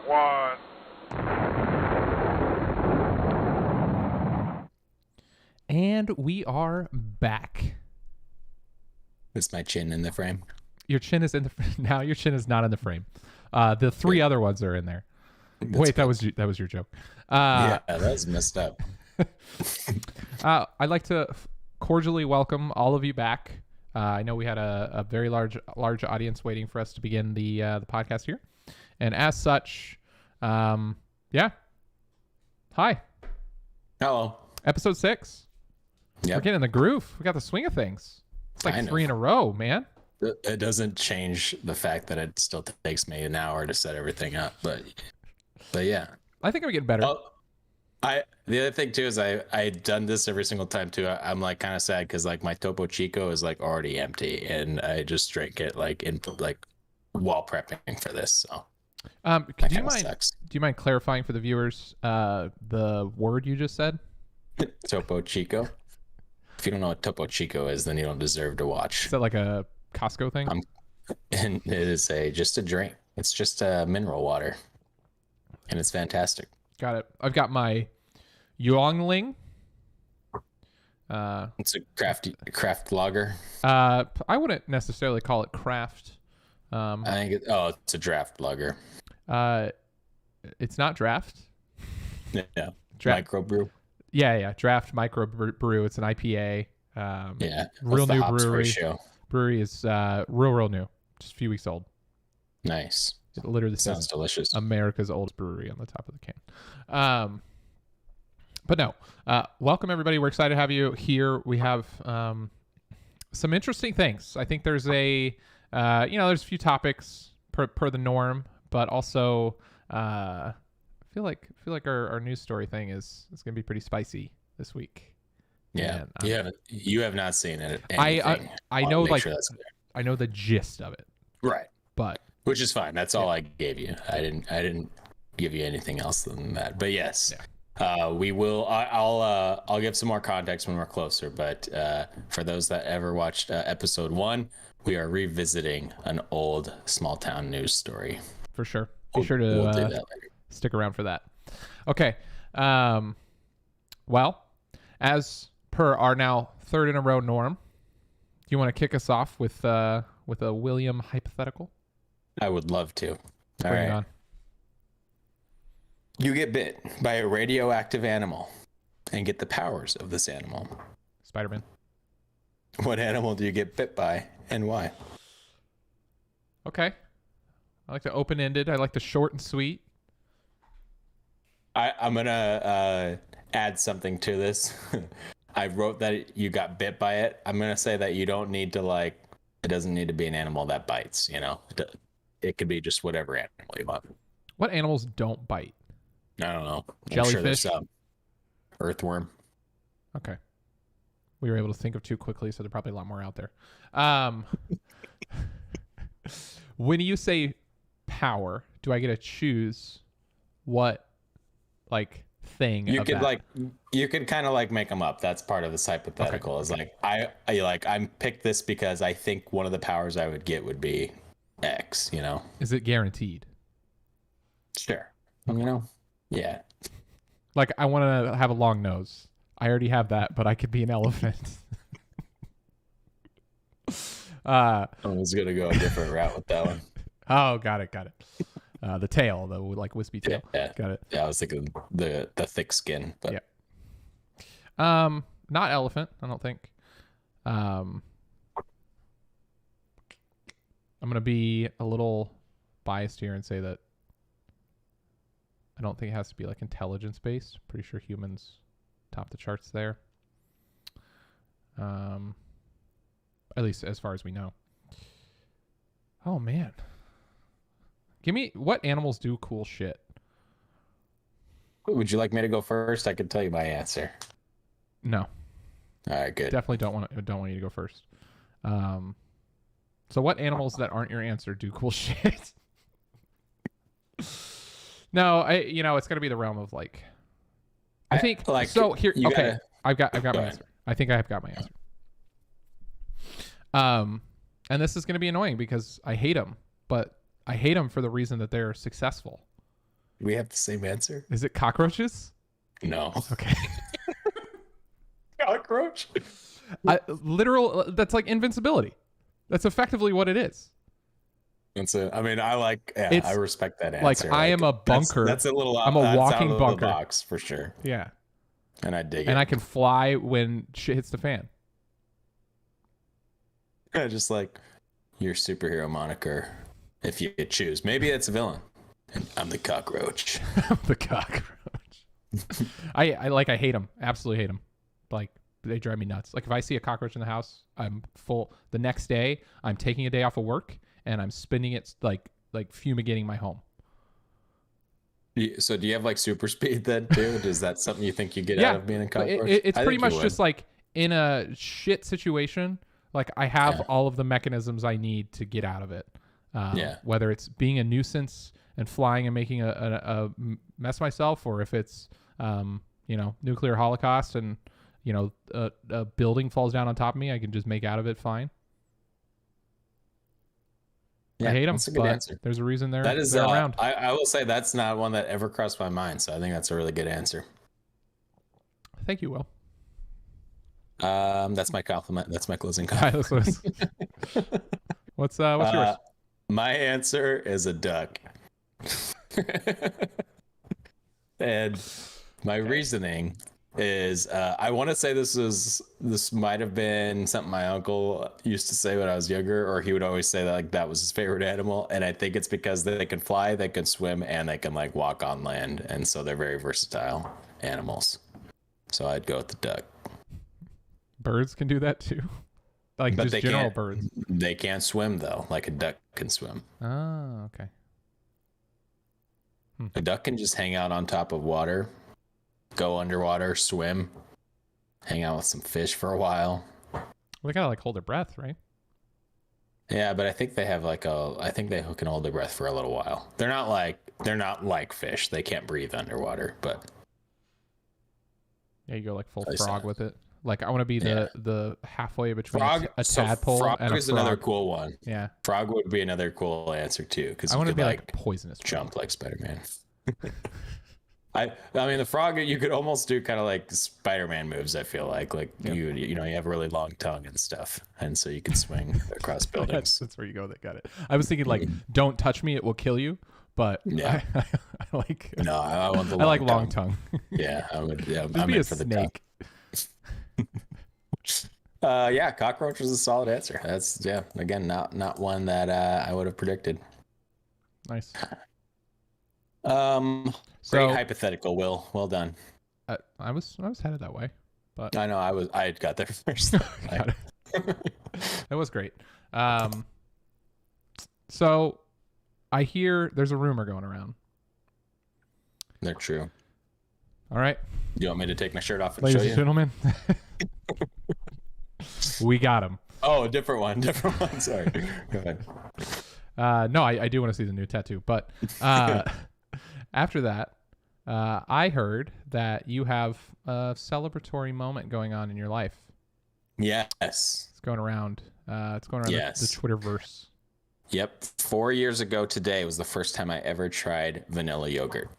one. And we are back. Is my chin in the frame? Your chin is in the now. Your chin is not in the frame. The three other ones are in there. Wait, that was your joke. Yeah, that was messed up. I'd like to cordially welcome all of you back. I know we had a very large audience waiting for us to begin the podcast here, and as such, yeah. Hi. Hello. Episode 6. Yep. We're getting in the groove. We got the swing of things. It's like 3 in a row, man. It doesn't change the fact that it still takes me an hour to set everything up, but yeah. I think I'm getting better. The other thing too is I've done this every single time too. I'm like kind of sad because like my Topo Chico is like already empty, and I just drank it like while prepping for this. So do you mind clarifying for the viewers the word you just said? Topo Chico. If you don't know what Topo Chico is, then you don't deserve to watch. Is that like a Costco thing? And it is just a drink. It's just mineral water, and it's fantastic. Got it. I've got my Yuengling. It's a craft lager. I wouldn't necessarily call it craft. I think it's a draft lager. It's not draft. Yeah. Microbrew. Yeah. Draft microbrew. It's an IPA. Yeah. Real new brewery. Ratio? Brewery is real new. Just a few weeks old. Nice. It literally sounds delicious. America's oldest brewery on the top of the can. But no. Welcome everybody. We're excited to have you here. We have some interesting things. I think there's there's a few topics per the norm, but also I feel like our news story thing is going to be pretty spicy this week. Yeah, you have not seen it. I know I know the gist of it. Right. But which is fine. That's all I gave you. I didn't give you anything else than that. But yes, we will. I'll give some more context when we're closer. But for those that ever watched episode 1, we are revisiting an old small town news story. For sure. Be sure to stick around for that. Okay. Well, as per our now 3rd in a row norm, do you want to kick us off with a William hypothetical? I would love to. All Bring right. it on. You get bit by a radioactive animal and get the powers of this animal. Spider-Man. What animal do you get bit by and why? Okay. I like the open-ended. I like the short and sweet. I'm going to add something to this. I wrote that you got bit by it. I'm going to say that you don't need to it doesn't need to be an animal that bites, It could be just whatever animal you want. What animals don't bite? I don't know. Jellyfish? I'm sure earthworm. Okay. We were able to think of 2 quickly, so there's probably a lot more out there. When you say power, do I get to choose what thing? You could you could kind of make them up. That's part of this hypothetical. Okay. Is I'm picked this because I think one of the powers I would get would be X, Is it guaranteed? Sure. Yeah. I want to have a long nose. I already have that, but I could be an elephant. I was going to go a different route with that one. Oh, got it. The tail, the wispy tail. Yeah. Got it. Yeah, I was thinking the thick skin. But. Yeah. Not elephant, I don't think. I'm going to be a little biased here and say that I don't think it has to be intelligence based. Pretty sure humans top the charts there. At least as far as we know. Oh man. Give me what animals do cool shit. Would you like me to go first? I could tell you my answer. No. All right, good. Definitely don't want you to go first. So what animals that aren't your answer do cool shit? No, it's gonna be the realm of I think so. Here, okay, I've got my answer. I think I have got my answer. And this is gonna be annoying because I hate them, but I hate them for the reason that they're successful. We have the same answer. Is it cockroaches? No. Okay. Cockroach. That's like invincibility. That's effectively what it is. I mean, I respect that answer. Like I am a bunker. That's a little. I'm a walking out bunker. of the box for sure. Yeah. And I dig it. And I can fly when shit hits the fan. Just like your superhero moniker, if you choose. Maybe it's a villain. I'm the cockroach. The cockroach. I hate them. Absolutely hate them. Like they drive me nuts. Like if I see a cockroach in the house, I'm full. The next day, I'm taking a day off of work and I'm spending it like fumigating my home. So do you have like super speed then too? Is that something you think you get out of being a cockroach? It's pretty much just like in a shit situation. Like I have all of the mechanisms I need to get out of it. Whether it's being a nuisance and flying and making a mess myself, or if it's nuclear holocaust and a building falls down on top of me, I can just make out of it fine. I hate them. That's a good answer. There's a reason they're that is around. I will say that's not one that ever crossed my mind, so I think that's a really good answer. Thank you, Will. That's my compliment. That's my closing comment. What's yours? My answer is a duck. And my reasoning is I want to say this might have been something my uncle used to say when I was younger, or he would always say that like that was his favorite animal, and I think it's because they can fly, they can swim, and they can like walk on land, and so they're very versatile animals. So I'd go with the duck. Birds can do that too. Like but just general birds. They can't swim though, like a duck can swim. Oh, okay. A duck can just hang out on top of water, go underwater, swim, hang out with some fish for a while. Well, they gotta like hold their breath, right? Yeah, but I think they have I think they can hold their breath for a little while. They're not like fish. They can't breathe underwater, but yeah, you go like full frog with it. Like I want to be the halfway between a tadpole and a frog. Is another cool one. Yeah, frog would be another cool answer too, because I want to be like poisonous. Jump like Spider-Man. I mean the frog, you could almost do kind of like Spider-Man moves. I feel like you have a really long tongue and stuff, and so you can swing across buildings. That's where you go. That got it. I was thinking like, don't touch me, it will kill you. But yeah, I like. No, I want the. I like long tongue. Yeah, I would. Yeah, I'm in for the snake. Cockroach was a solid answer. That's again not one that I would have predicted. Nice. Great hypothetical, Will. Well done. I was headed that way, but I know I got there first. Got it. That was great. So I hear there's a rumor going around. They're true. All right. You want me to take my shirt off and Ladies show you? and gentlemen, we got him. Oh, a different one. Sorry. Go ahead. No, I do want to see the new tattoo, but after that, I heard that you have a celebratory moment going on in your life. Yes. It's going around. The Twitterverse. Yep. 4 years ago today was the first time I ever tried vanilla yogurt.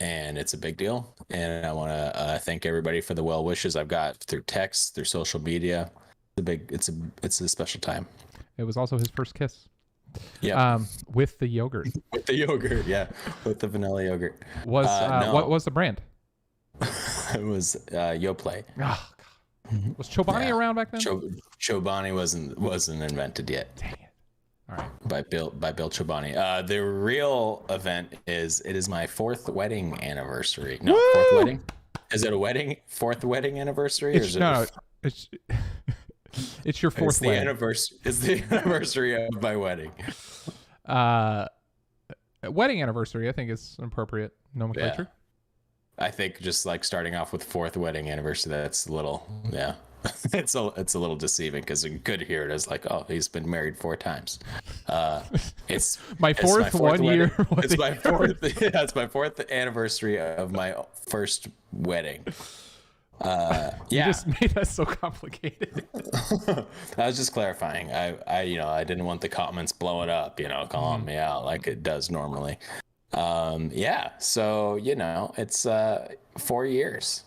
And it's a big deal. And I want to thank everybody for the well wishes I've got through text, through social media. It's a special time. It was also his first kiss. Yeah. With the yogurt. With the yogurt, yeah. With the vanilla yogurt. What was the brand? It was Yoplait. Oh, God. Was Chobani around back then? Chobani wasn't invented yet. Dang it. All right. By Bill Chobani. The real event is my fourth wedding anniversary. No, Woo! Fourth wedding. Is it a wedding? Fourth wedding anniversary? It's your fourth wedding. It's the anniversary of my wedding. Wedding anniversary, I think, is an appropriate nomenclature. Yeah. I think just like starting off with fourth wedding anniversary, that's a little, it's a little deceiving, because you could hear it as like, oh, he's been married 4 times. It's my fourth 1 year. It's my fourth. Yeah, it's my fourth anniversary of my first wedding. You just made that so complicated. I was just clarifying. I didn't want the comments blowing up, calling me out like it does normally. Yeah. So, it's 4 years.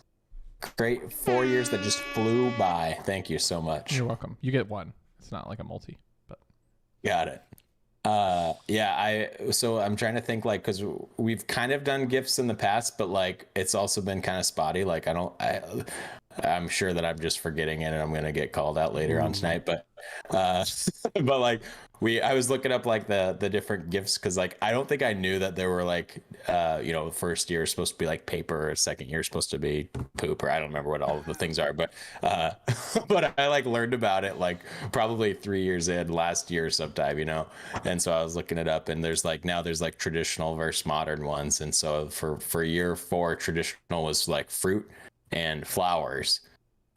Great 4 years that just flew by. Thank you so much. You're welcome. You get one. It's not like a multi, but Got it. Yeah, so I'm trying to think, like, because we've kind of done gifts in the past, but like it's also been kind of spotty. Like I'm sure that I'm just forgetting it and I'm gonna get called out later on tonight. But but like I was looking up like the different gifts, because like I don't think I knew that there were like first year is supposed to be like paper, or second year is supposed to be poop, or I don't remember what all of the things are, but but I like learned about it like probably 3 years in last year sometime, and so I was looking it up, and there's like traditional versus modern ones. And so for year 4, traditional was like fruit and flowers,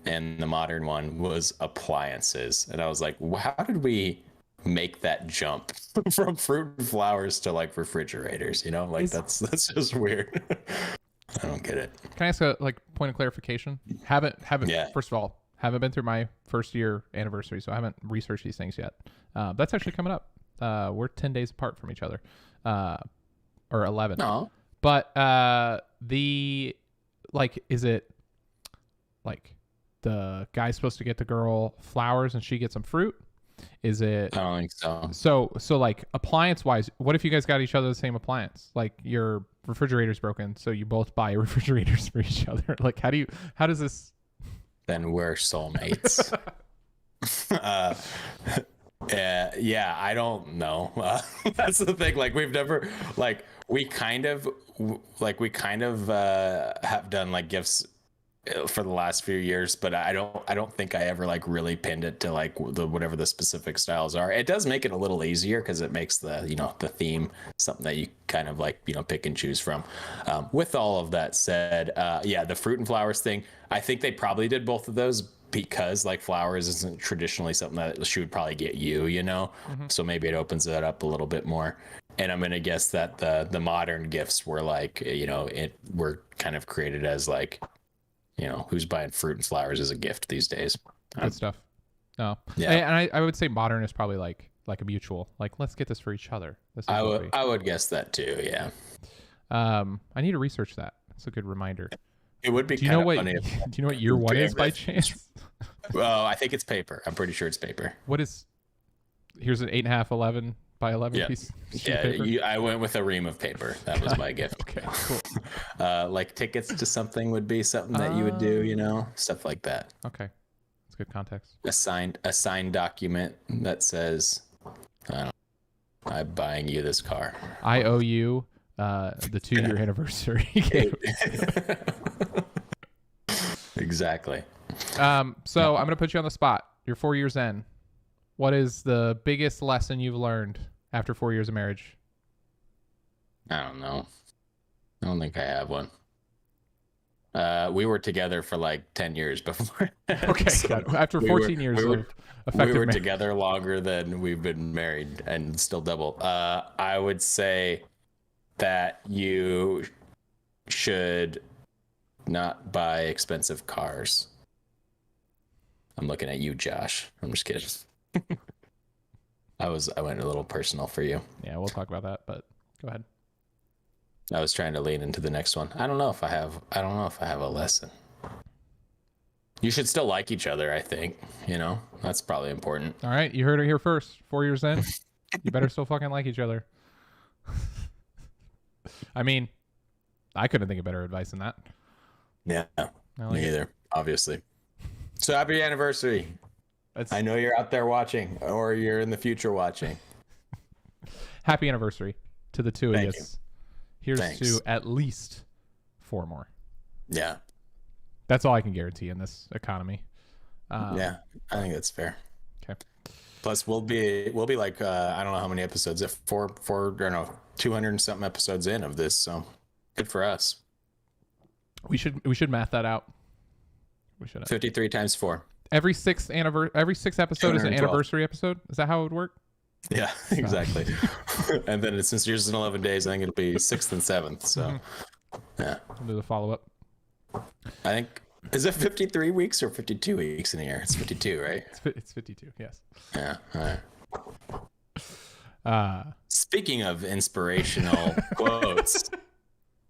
and the modern one was appliances. And I was like, how did we make that jump from fruit and flowers to like refrigerators? That's just weird. I don't get it. Can I ask a point of clarification? Haven't Yeah. First of all, haven't been through my first year anniversary, so I haven't researched these things yet. That's actually coming up. We're 10 days apart from each other, or 11. No. But is it like the guy's supposed to get the girl flowers and she gets some fruit? Is it? I don't think so. So like appliance wise, what if you guys got each other the same appliance? Like your refrigerator's broken, so you both buy refrigerators for each other. Like how does this? Then we're soulmates. Yeah, I don't know. That's the thing. Like we've never we kind of have done like gifts for the last few years, but I don't think I ever like really pinned it to like whatever the specific styles are. It does make it a little easier because it makes the the theme something that you kind of like pick and choose from. With all of that said, yeah, the fruit and flowers thing, I think they probably did both of those because like flowers isn't traditionally something that she would probably get so maybe it opens that up a little bit more. And I'm gonna guess that the modern gifts were like were kind of created as like who's buying fruit and flowers as a gift these days. Good stuff. No. Yeah. And I would say modern is probably like a mutual, like, let's get this for each other. I would guess that too. Yeah. I need to research that. It's a good reminder. It would be do you know what funny. Do you know what year one is by chance? Well, I think it's paper. I'm pretty sure it's paper. What is? Here's an 8.5, 11 by 11 piece. Yeah, I went with a ream of paper. That was my gift. Okay, cool. Like tickets to something would be something that you would do, stuff like that. Okay, that's good context. A signed document that says, I'm buying you this car. I owe you the 2-year anniversary. Exactly. So I'm gonna put you on the spot. You're 4 years in. What is the biggest lesson you've learned after 4 years of marriage? I don't know. I don't think I have one. We were together for like 10 years before. Okay. So after 14 years of effective we were marriage. together longer than we've been married, and still double. I would say that you should not buy expensive cars. I'm looking at you, Josh. I'm just kidding. I went a little personal for you. Yeah, we'll talk about that, but go ahead. I was trying to lean into the next one. I don't know if I have a lesson. You should still like each other, I think. That's probably important. All right, you heard it here first. 4 years in, you better still fucking like each other. I mean, I couldn't think of better advice than that. Yeah, me either, obviously. So happy anniversary. I know you're out there watching, or you're in the future watching. Happy anniversary to the two of you. Here's Thanks. to at least 4 more. Yeah. That's all I can guarantee in this economy. Yeah, I think that's fair. Okay. Plus, we'll be like I don't know how many episodes, if 200 and something episodes in of this. So good for us. We should math that out. We should. 53 times 4. Every sixth episode is an anniversary episode. Is that how it would work? Yeah, exactly. And then since yours is in 11 days, I think it'll be 6th and 7th. So, yeah. We'll do the follow-up. I think, is it 53 weeks or 52 weeks in a year? It's 52, right? It's 52, yes. Yeah. All Speaking of inspirational quotes,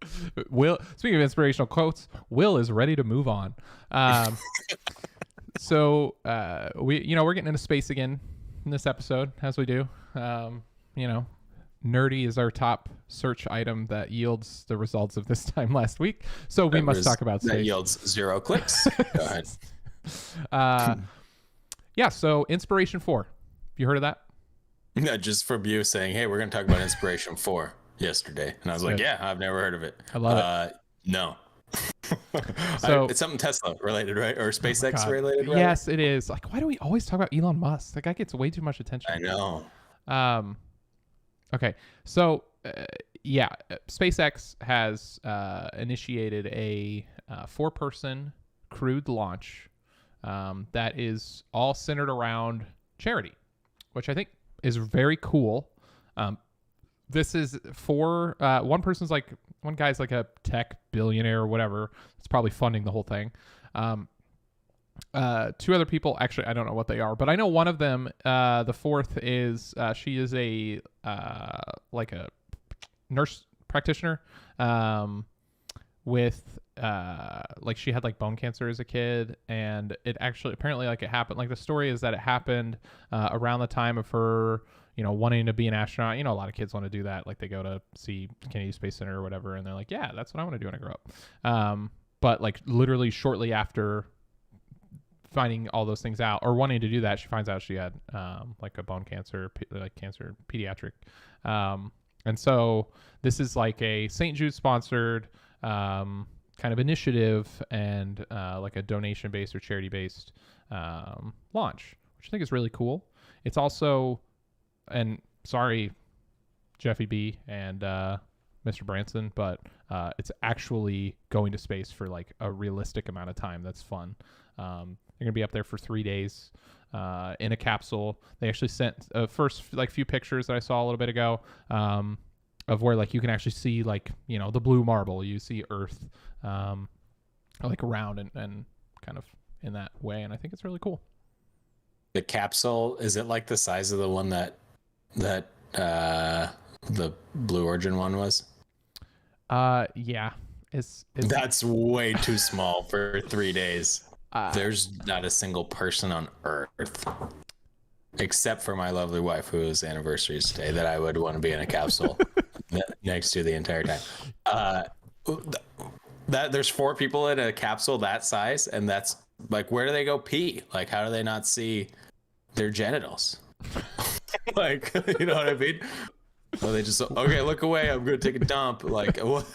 Speaking of inspirational quotes, Will is ready to move on. So we're getting into space again in this episode, as we do. Nerdy is our top search item that yields the results of this time last week. So we must talk about space. That yields 0 clicks. Go ahead. Yeah. So Inspiration 4. You heard of that? No, just from you saying, "Hey, we're going to talk about Inspiration 4 yesterday," and I was like, "Yeah, I've never heard of it." I love it. No. So it's something Tesla related, right? Or SpaceX related, right? Yes, it is. Like, why do we always talk about Elon Musk? That guy gets way too much attention. I know. Okay. So, SpaceX has initiated a 4-person crewed launch that is all centered around charity, which I think is very cool. This is for one guy's like a tech billionaire or whatever. It's probably funding the whole thing. 2 other people, actually, I don't know what they are, but I know one of them, the fourth is, she is a nurse practitioner, with, she had like bone cancer as a kid, and it actually, apparently, like, it happened, like, the story is that it happened, around the time of her, wanting to be an astronaut. A lot of kids want to do that. Like, they go to see Kennedy Space Center or whatever, and they're like, yeah, that's what I want to do when I grow up. But like literally shortly after finding all those things out, or wanting to do that, she finds out she had like a bone cancer, cancer pediatric. And so this is like a St. Jude sponsored kind of initiative, and like a donation based or charity based launch, which I think is really cool. It's also, and sorry, Jeffy B and Mr. Branson, but it's actually going to space for like a realistic amount of time. That's fun. They're going to be up there for 3 days in a capsule. They actually sent first like few pictures that I saw a little bit ago of where like you can actually see like, the blue marble. You see Earth like around and kind of in that way. And I think it's really cool. The capsule, is it like the size of the one that the Blue Origin one was? Yeah. That's way too small for 3 days. There's not a single person on Earth, except for my lovely wife, whose anniversary is today, that I would want to be in a capsule next to the entire time. That there's 4 people in a capsule that size, and that's like, where do they go pee? Like, how do they not see their genitals? Like, you know what I mean? Well, they just, okay, look away, I'm gonna take a dump. Like, what?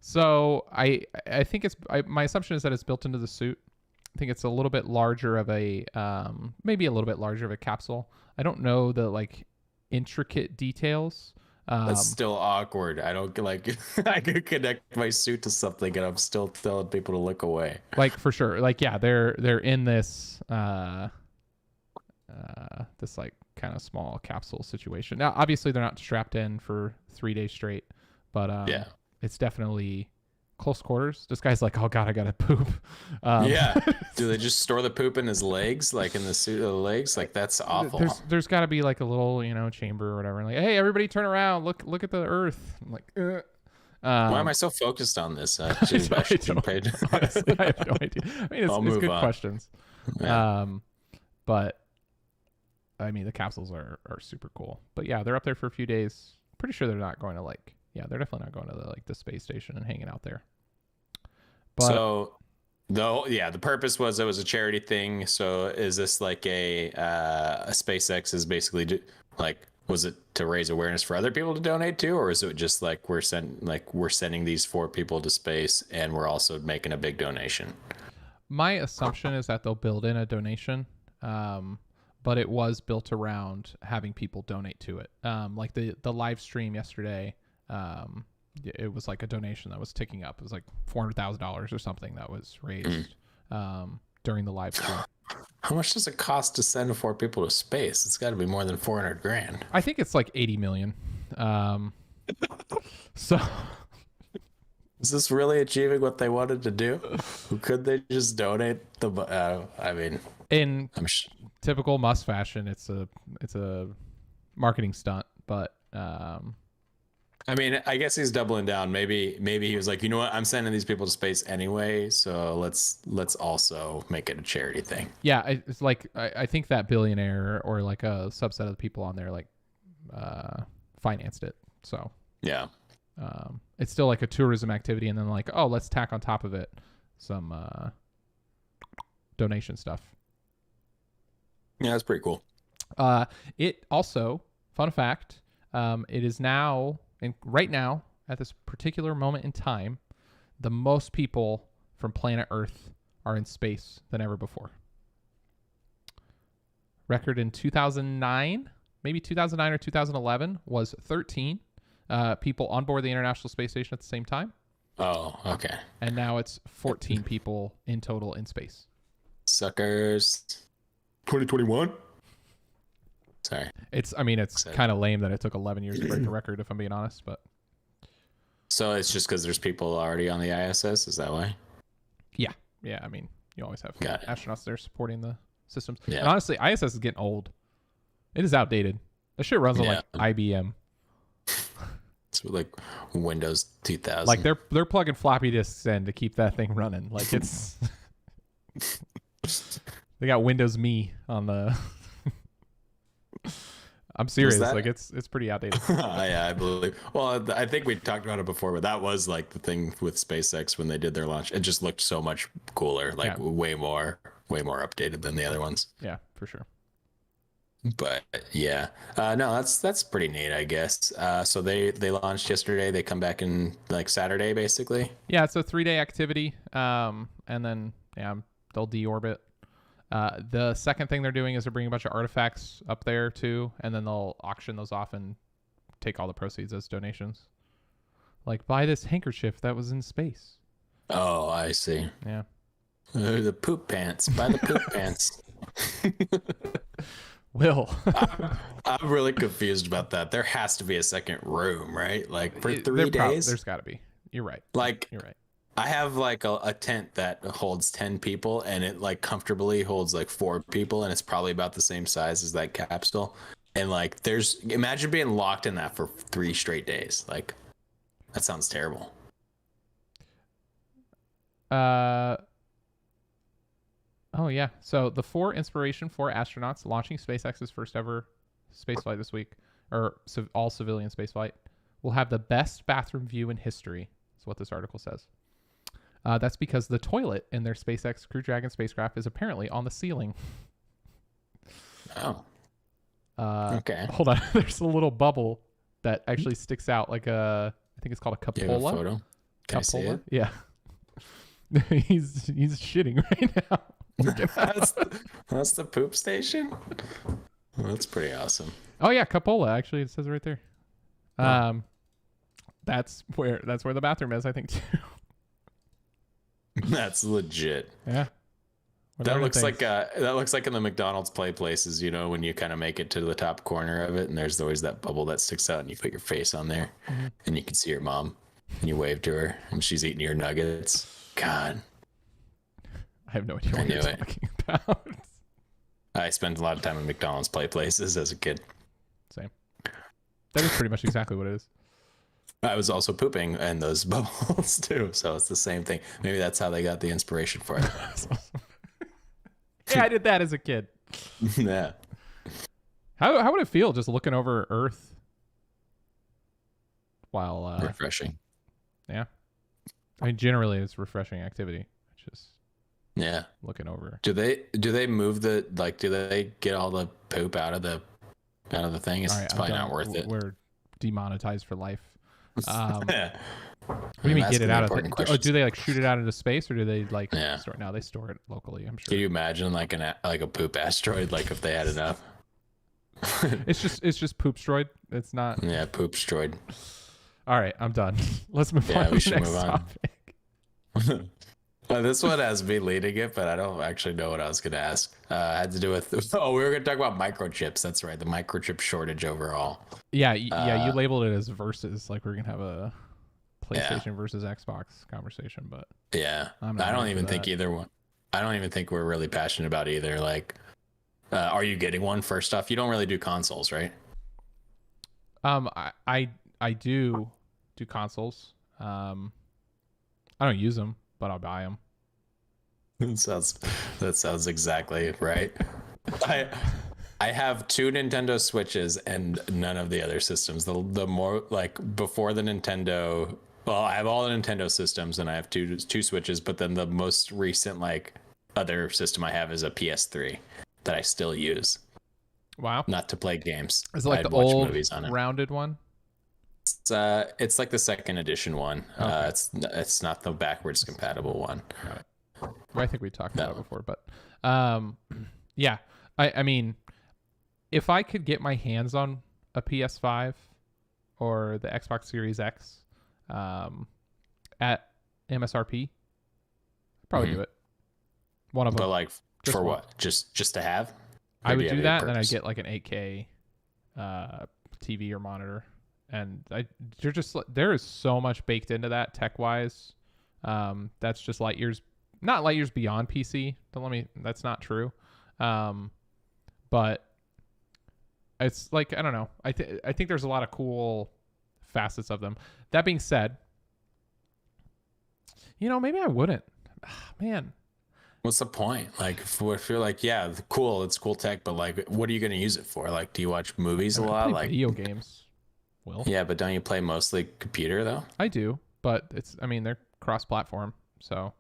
So I think my assumption is that it's built into the suit. I think it's a little bit larger of a maybe a little bit larger of a capsule. I don't know the like intricate details. That's still awkward. I don't like. I could connect my suit to something, and I'm still telling people to look away. Like, for sure. Like, yeah, they're in this this like kind of small capsule situation. Now, obviously, they're not strapped in for 3 days straight, but yeah, it's definitely close quarters. This guy's like, oh god, I gotta poop. Yeah. Do they just store the poop in his legs, like in the suit of the legs? Like, that's awful. There's got to be like a little, chamber or whatever. Like, hey, everybody, turn around. Look at the Earth. I'm like, why am I so focused on this? Honestly, I have no idea. I mean, it's good questions. Yeah. But I mean, the capsules are super cool. But yeah, they're up there for a few days. Pretty sure they're not going to like. Yeah, they're definitely not going to the space station and hanging out there. But, so, the purpose was it was a charity thing. So is this like a SpaceX is basically like, was it to raise awareness for other people to donate to, or is it just like we're sending these 4 people to space and we're also making a big donation? My assumption is that they'll build in a donation, but it was built around having people donate to it. Like the live stream yesterday. It was like a donation that was ticking up. It was like $400,000 or something that was raised during the live stream. How much does it cost to send 4 people to space? It's got to be more than $400,000. I think it's like 80 million. So is this really achieving what they wanted to do? Could they just donate the? I mean, typical Musk fashion. It's a marketing stunt, but I mean, I guess he's doubling down. Maybe he was like, you know what, I'm sending these people to space anyway, so let's also make it a charity thing. Yeah, it's like I think that billionaire or like a subset of the people on there like financed it. So yeah, it's still like a tourism activity, and then like, oh, let's tack on top of it some donation stuff. Yeah, that's pretty cool. It also, fun fact, it is now, and right now at this particular moment in time, the most people from planet Earth are in space than ever before. Record in 2009, maybe 2009 or 2011, was 13 people on board the International Space Station at the same time. Oh, okay. And now it's 14 people in total in space. Suckers. 2021? Sorry. It's kind of lame that it took 11 years to break the record, if I'm being honest, but. So it's just because there's people already on the ISS? Is that why? Yeah. Yeah. I mean, you always have astronauts there supporting the systems. Yeah. And honestly, ISS is getting old. It is outdated. That shit runs on like IBM. It's like Windows 2000. Like they're plugging floppy disks in to keep that thing running. Like it's they got Windows Me on the. I'm serious. Like it's pretty outdated. Yeah, I believe. Well, I think we talked about it before, but that was like the thing with SpaceX when they did their launch. It just looked so much cooler, like way more updated than the other ones. Yeah, for sure. But yeah, no, that's pretty neat, I guess. So they launched yesterday. They come back in like Saturday, basically. Yeah, it's a 3-day activity. And then they'll deorbit. The second thing they're doing is they're bringing a bunch of artifacts up there too, and then they'll auction those off and take all the proceeds as donations. Like, buy this handkerchief that was in space. Oh, I see. Yeah. The poop pants. Buy the poop pants. Will. I'm really confused about that. There has to be a second room, right? Like for 3 days? There's got to be. You're right. Like, you're right. I have like a tent that holds 10 people and it like comfortably holds like 4 people, and it's probably about the same size as that capsule. And like imagine being locked in that for 3 straight days. Like that sounds terrible. Oh yeah. So the 4 Inspiration 4 astronauts launching SpaceX's first ever spaceflight this week, or all civilian spaceflight, will have the best bathroom view in history. Is what this article says. That's because the toilet in their SpaceX Crew Dragon spacecraft is apparently on the ceiling. Oh. Okay. Hold on. There's a little bubble that actually sticks out, like I think it's called a cupola. You have a photo? Can I see it? Yeah. he's shitting right now. That's the poop station. Well, that's pretty awesome. Oh yeah, cupola. Actually, it says it right there. That's where the bathroom is, I think too. That's legit. Yeah. That looks like in the McDonald's play places, you know, when you kind of make it to the top corner of it, and there's always that bubble that sticks out, and you put your face on there, and you can see your mom, and you wave to her, and she's eating your nuggets. God. I have no idea what you're talking about. I spent a lot of time in McDonald's play places as a kid. Same. That is pretty much exactly what it is. I was also pooping in those bubbles too, so it's the same thing. Maybe that's how they got the inspiration for it. Yeah, I did that as a kid. Yeah. How would it feel just looking over Earth while refreshing? Yeah. I mean, generally it's refreshing activity. Just looking over. Do they move do they get all the poop out of the thing? It's probably not worth it. We're demonetized for life. What do you mean get it out of the, do they like shoot it out into space, or do they like store it? No, they store it locally, I'm sure. Can you imagine like a poop asteroid, like if they had enough? it's just poopstroid. It's not poopstroid. All right, I'm done. Let's move on. We should move on. This one has me leading it, but I don't actually know what I was going to ask. Had to do with we were going to talk about microchips. That's right, the microchip shortage overall. Yeah, you labeled it as versus, like we're going to have a PlayStation versus Xbox conversation, but I don't even think either one. I don't even think we're really passionate about either. Like Are you getting one first off? You don't really do consoles, right? I do consoles. I don't use them, but I'll buy them. That sounds exactly right. I have 2 Nintendo Switches and none of the other systems. The more like before the Nintendo, well, I have all the Nintendo systems and I have two Switches, but then the most recent like other system I have is a PS3 that I still use. Wow. Not to play games. Is it like the old rounded one? It's like the second edition one. Okay. It's not the backwards compatible one. Got it. Well, I think we talked about it before, but yeah. I mean, if I could get my hands on a PS5 or the Xbox Series X at MSRP, I'd probably do it. One of them. But like for what? Just to have? I would do that, and then I'd get like an 8K TV or monitor. And there is so much baked into that tech wise. That's just not light years beyond PC. That's not true. But it's like, I don't know. I think there's a lot of cool facets of them. That being said, maybe I wouldn't. Man. What's the point? Like, if you're like, yeah, cool, it's cool tech, but like, what are you going to use it for? Like, do you watch movies a lot? Like video games. Will. Yeah, but don't you play mostly computer though? I do, but they're cross-platform, so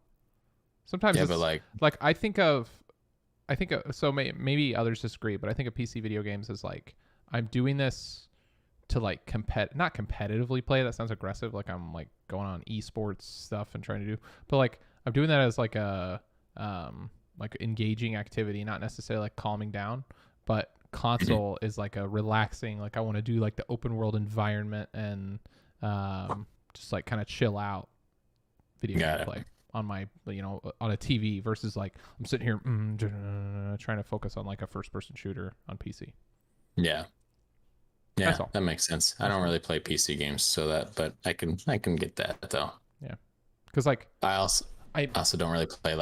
sometimes but like I think of so maybe others disagree, but I think of PC video games as like I'm doing this to like not competitively play. That sounds aggressive. Like I'm like going on esports stuff and trying to do, but like I'm doing that as like a like engaging activity, not necessarily like calming down, but console is like a relaxing, like I want to do like the open world environment and just like kind of chill out video game play on my on a TV versus like I'm sitting here trying to focus on like a first person shooter on PC. Yeah, that makes sense. I don't really play PC games, but I can get that though. Yeah, because like I also don't really play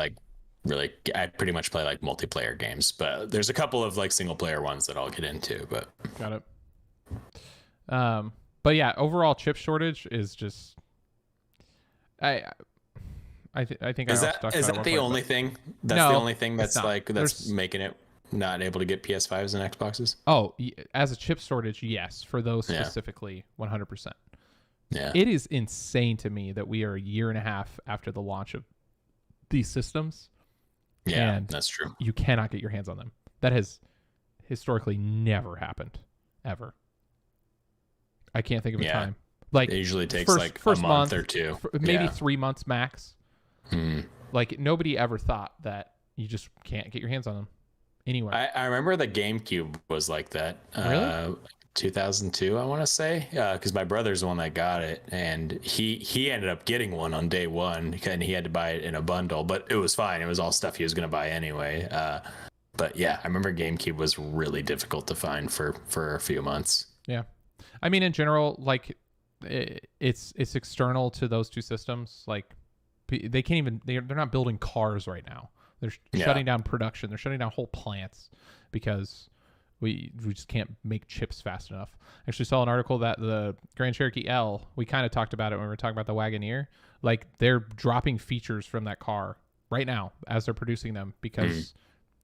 I pretty much play like multiplayer games, but there's a couple of like single player ones that I'll get into, but got it. But yeah, overall chip shortage is just I think is that the only thing? That's the only thing that's making it not able to get PS5s and Xboxes? Oh, as a chip shortage, yes, for those specifically, 100%. Yeah. It is insane to me that we are a year and a half after the launch of these systems. Yeah, and that's true. You cannot get your hands on them. That has historically never happened, ever. I can't think of a time. Like it usually takes first a month or two, maybe 3 months max. Like nobody ever thought that you just can't get your hands on them anywhere. I remember the GameCube was like that. Really? 2002, I want to say, because my brother's the one that got it, and he ended up getting one on day one, and he had to buy it in a bundle, but it was fine. It was all stuff he was going to buy anyway. But yeah, I remember GameCube was really difficult to find for a few months. Yeah, I mean, in general, like it's external to those two systems. Like they can't even they're not building cars right now. They're shutting down production. They're shutting down whole plants because we just can't make chips fast enough. I actually saw an article that the Grand Cherokee L, we kind of talked about it when we were talking about the Wagoneer, like they're dropping features from that car right now as they're producing them because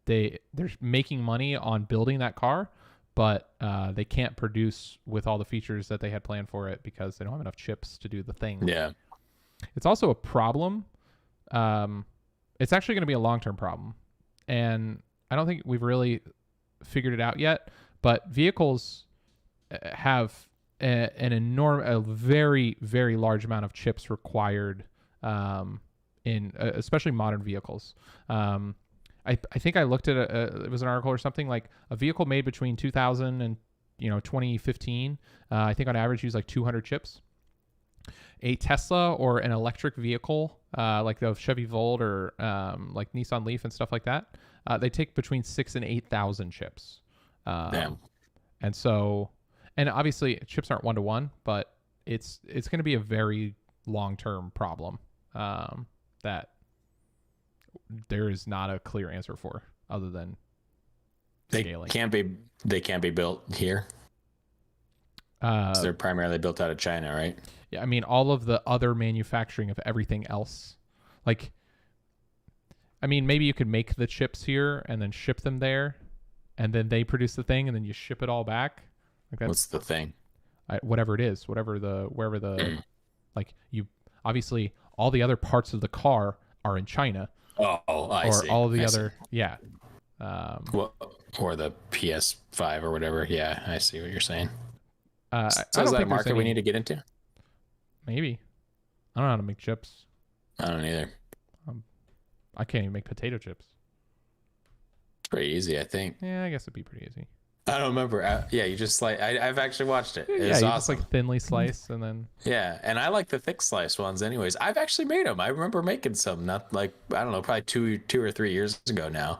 they're making money on building that car, but they can't produce with all the features that they had planned for it because they don't have enough chips to do the thing. Yeah. It's also a problem. It's actually going to be a long-term problem. And I don't think we've really figured it out yet, but vehicles have a very, very large amount of chips required in especially modern vehicles. I think I looked at it was an article or something like a vehicle made between 2000 and 2015. I think on average used like 200 chips. A Tesla or an electric vehicle like the Chevy Volt or like Nissan Leaf and stuff like that, they take between 6,000 and 8,000 chips. Damn. And so, and obviously chips aren't one-to-one, but it's going to be a very long-term problem that there is not a clear answer for other than scaling. They can't be built here. They're primarily built out of China, right? Yeah, I mean, all of the other manufacturing of everything else, like, I mean, maybe you could make the chips here and then ship them there, and then they produce the thing, and then you ship it all back. Like that's, what's the thing? Whatever it is, wherever the like you obviously all the other parts of the car are in China. Oh, I see. Or all of the I other, see. yeah. Well, or the PS5 or whatever. Yeah, I see what you're saying. So is that a market we need to get into? Maybe. I don't know how to make chips. I don't either. I can't even make potato chips. It's pretty easy, I think. Yeah, I guess it'd be pretty easy. I don't remember. Yeah, you just like I've actually watched it. Yeah, It's you awesome. just like thinly slice and then. Yeah, and I like the thick slice ones. Anyways, I've actually made them. I remember making some. Not like I don't know, probably two or 3 years ago now.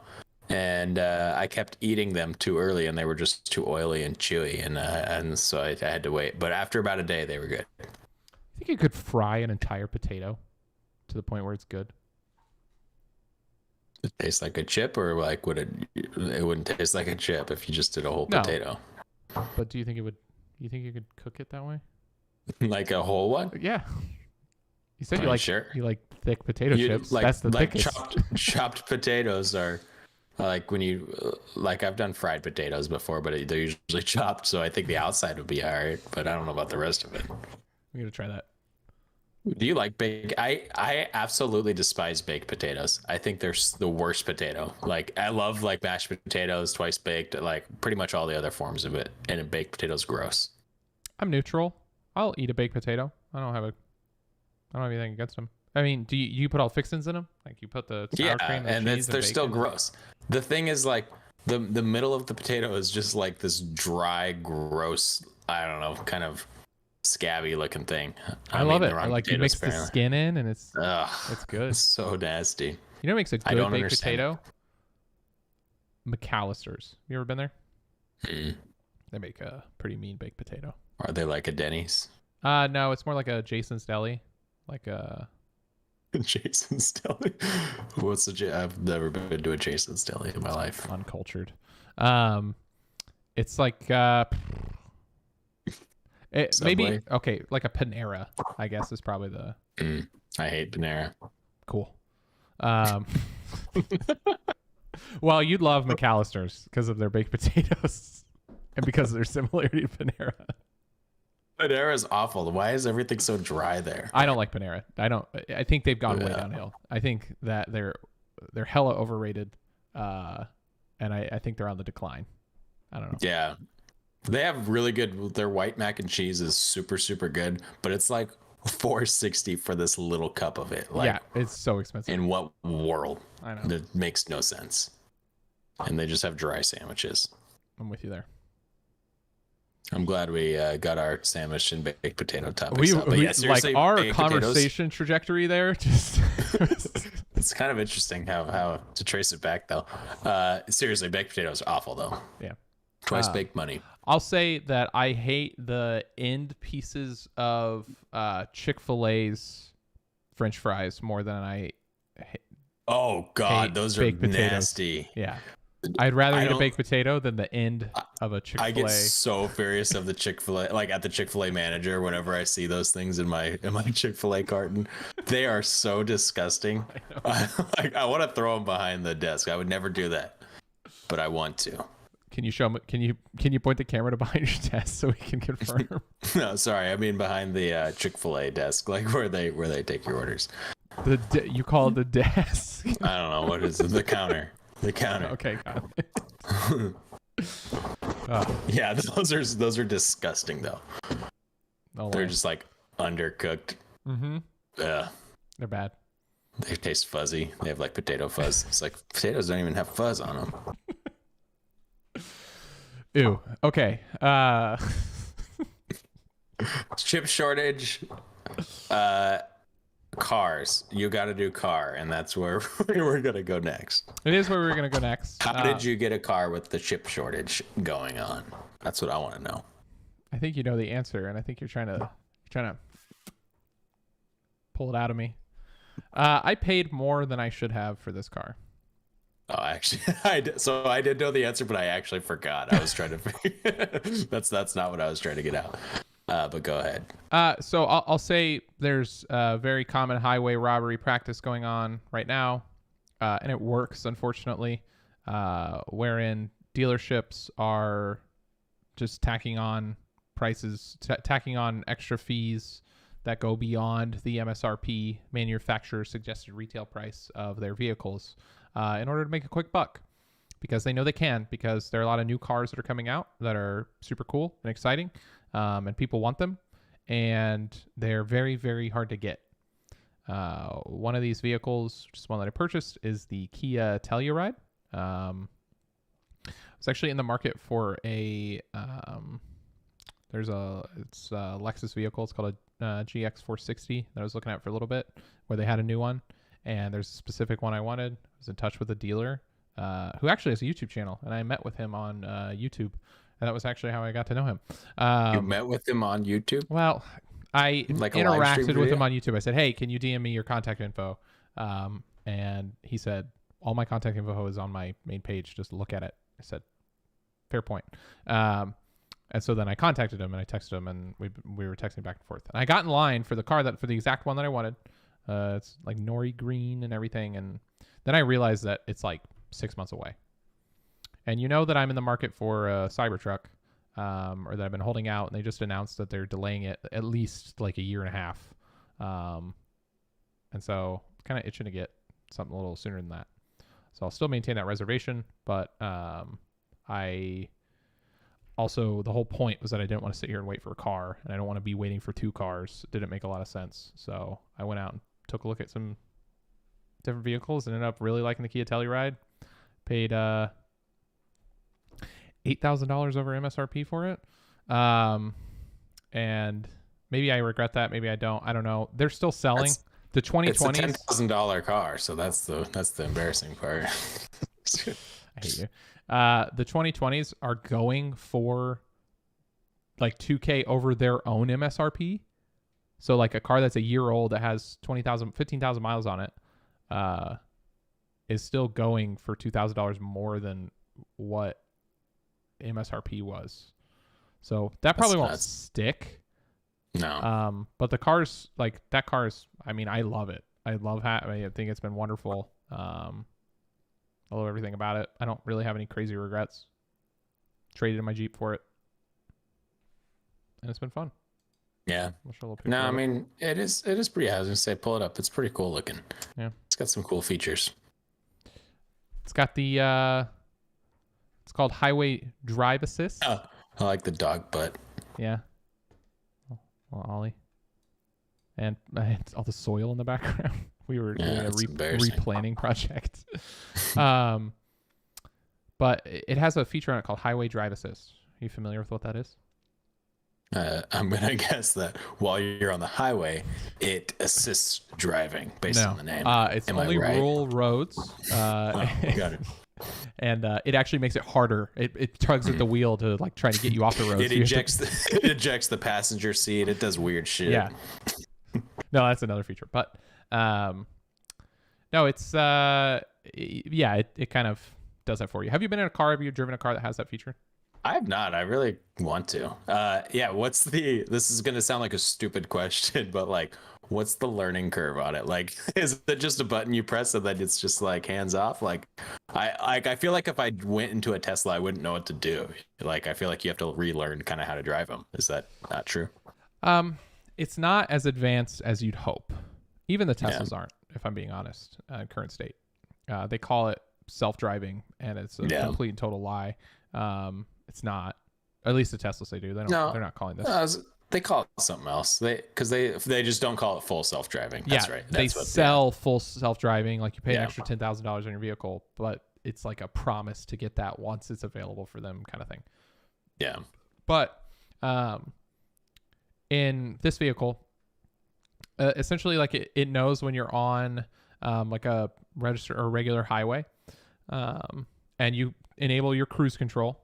And I kept eating them too early, and they were just too oily and chewy, and so I had to wait. But after about a day, they were good. I think you could fry an entire potato to the point where it's good. It tastes like a chip, or like would it? It wouldn't taste like a chip if you just did a whole potato. But do you think it would? You think you could cook it that way? Like a whole one? Yeah. You said you like thick potato chips. Like, that's the thickest. Chopped potatoes are like when you like I've done fried potatoes before, but they're usually chopped. So I think the outside would be all right, but I don't know about the rest of it. I'm gonna try that. Do you like baked? I absolutely despise baked potatoes. I think they're the worst potato. Like I love like mashed potatoes, twice baked, like pretty much all the other forms of it. And a baked potato's gross. I'm neutral. I'll eat a baked potato. I don't have anything against them. I mean, do you put all fixins in them? Like you put the sour cream and cheese they're still gross. The thing is like the middle of the potato is just like this dry, gross, I don't know, kind of scabby looking thing. I love it. I like you mix the skin in and it's good. It's so nasty. You know what makes a good baked potato? McAllister's. You ever been there? They make a pretty mean baked potato. Are they like a Denny's? No, it's more like a Jason's Deli. Like a Jason's Deli. I've never been to a Jason's Deli in my life. Uncultured. It's like maybe okay, like a Panera, I guess is probably the. I hate Panera. Cool. Well, you'd love McAllister's because of their baked potatoes and because of their similarity to Panera. Panera is awful. Why is everything so dry there? I don't like Panera. I think they've gone way downhill. I think that they're hella overrated, and I think they're on the decline. I don't know. Yeah. They have really good. Their white mac and cheese is super, super good, but it's like $4.60 for this little cup of it. Like, yeah, it's so expensive. In what world? I know. That makes no sense. And they just have dry sandwiches. I'm with you there. I'm glad we got our sandwich and baked potato topics. Like our conversation trajectory there. Just it's kind of interesting how to trace it back though. Seriously, baked potatoes are awful though. Yeah. Twice baked money. I'll say that I hate the end pieces of Chick-fil-A's French fries more than I hate. Oh God, those are nasty. Yeah. I'd rather eat a baked potato than the end of a Chick-fil-A. I get so furious of the Chick-fil-A, like at the Chick-fil-A manager whenever I see those things in my Chick-fil-A carton. They are so disgusting. I want to throw them behind the desk. I would never do that, but I want to. Can you show me? Can you point the camera to behind your desk so we can confirm? No, sorry, I mean behind the Chick-fil-A desk, like where they take your orders. You call it the desk? I don't know what is it. The counter. The counter. Okay, got it. Yeah, those are disgusting though. They're just like undercooked. Mm-hmm. Ugh. They're bad. They taste fuzzy. They have like potato fuzz. It's like potatoes don't even have fuzz on them. Ew. Okay. Chip shortage. Cars. You got to do car, and that's where we're gonna go next. It is where we're gonna go next. How did you get a car with the chip shortage going on? That's what I want to know. I think you know the answer, and I think you're trying to pull it out of me. I paid more than I should have for this car. Oh, actually, so I did know the answer, but I actually forgot. I was trying to figure. That's not what I was trying to get out. But go ahead. So I'll say there's a very common highway robbery practice going on right now, and it works, unfortunately, wherein dealerships are just tacking on prices, tacking on extra fees that go beyond the MSRP, manufacturer suggested retail price of their vehicles, in order to make a quick buck, because they know they can, because there are a lot of new cars that are coming out that are super cool and exciting, and people want them, and they're very, very hard to get. One of these vehicles, just one that I purchased, is the Kia Telluride. It's actually in the market for a it's a Lexus vehicle. It's called a GX460 that I was looking at for a little bit, where they had a new one, and there's a specific one I wanted. I was in touch with a dealer who actually has a YouTube channel, and I met with him on YouTube, and that was actually how I got to know him. You met with him on YouTube? Well, I interacted with him on YouTube. I said, "Hey, can you DM me your contact info?" And he said, "All my contact info is on my main page. Just look at it." I said, "Fair point." And so then I contacted him and I texted him, and we were texting back and forth. And I got in line for the car for the exact one that I wanted. It's like nori green and everything. And then I realized that it's like 6 months away. And you know that I'm in the market for a Cybertruck, or that I've been holding out, and they just announced that they're delaying it at least like a year and a half. And so kind of itching to get something a little sooner than that. So I'll still maintain that reservation, but I also, the whole point was that I didn't want to sit here and wait for a car, and I don't want to be waiting for two cars. It didn't make a lot of sense. So I went out and took a look at some different vehicles and ended up really liking the Kia Telluride. Paid $8,000 over MSRP for it. And maybe I regret that. Maybe I don't. I don't know. They're still selling. The 2020s. It's a $10,000 car, so that's the embarrassing part. I hate you. The 2020s are going for like $2,000 over their own MSRP. So like a car that's a year old that has 15,000 miles on it, is still going for $2,000 more than what MSRP was. So that probably won't stick. No. But the car's like that car's. I mean, I love it. I think it's been wonderful. I love everything about it. I don't really have any crazy regrets. Traded in my Jeep for it, and it's been fun. Yeah. No, I mean it is pretty. I was gonna say, pull it up. It's pretty cool looking. Yeah. It's got some cool features. It's got the it's called Highway Drive Assist. Oh, I like the dog butt. Yeah. Well, Ollie. And all the soil in the background. We were doing a replanting project. But it has a feature on it called Highway Drive Assist. Are you familiar with what that is? I'm going to guess that while you're on the highway, it assists driving based on the name. It's only rural roads. Got it. And it actually makes it harder. It tugs at the wheel to like try to get you off the road. It ejects the passenger seat. It does weird shit. Yeah. No, that's another feature. But no, it's it kind of does that for you. Have you been in a car? Have you driven a car that has that feature? I have not. I really want to. This is going to sound like a stupid question, but like, what's the learning curve on it? Like, is it just a button you press and then it's just like hands off? Like, I feel like if I went into a Tesla, I wouldn't know what to do. Like, I feel like you have to relearn kind of how to drive them. Is that not true? It's not as advanced as you'd hope. Even the Teslas aren't, if I'm being honest, in current state. They call it self-driving, and it's a complete and total lie. It's not. At least the Teslas they do. They're not calling this. They call it something else. They just don't call it full self-driving. That's right. They sell full self-driving. Like you pay an extra $10,000 on your vehicle, but it's like a promise to get that once it's available for them, kind of thing. Yeah. But in this vehicle, essentially, like it knows when you're on like a register or regular highway, and you enable your cruise control,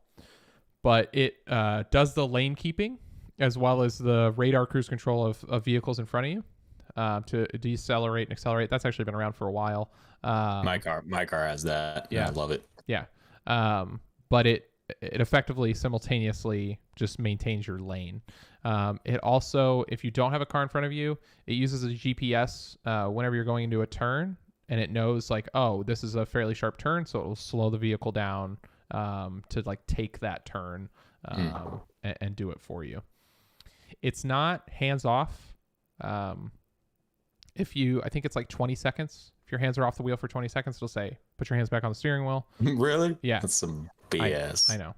but it does the lane keeping as well as the radar cruise control of vehicles in front of you. to decelerate and accelerate. That's actually been around for a while. My car has that. Yeah, I love it. Yeah, but it effectively simultaneously just maintains your lane. It also, if you don't have a car in front of you, it uses a GPS whenever you're going into a turn, and it knows like, oh, this is a fairly sharp turn, so it will slow the vehicle down to like take that turn and do it for you. It's not hands off. I think it's like 20 seconds. If your hands are off the wheel for 20 seconds, it'll say, put your hands back on the steering wheel. Really? Yeah. That's some BS. I know.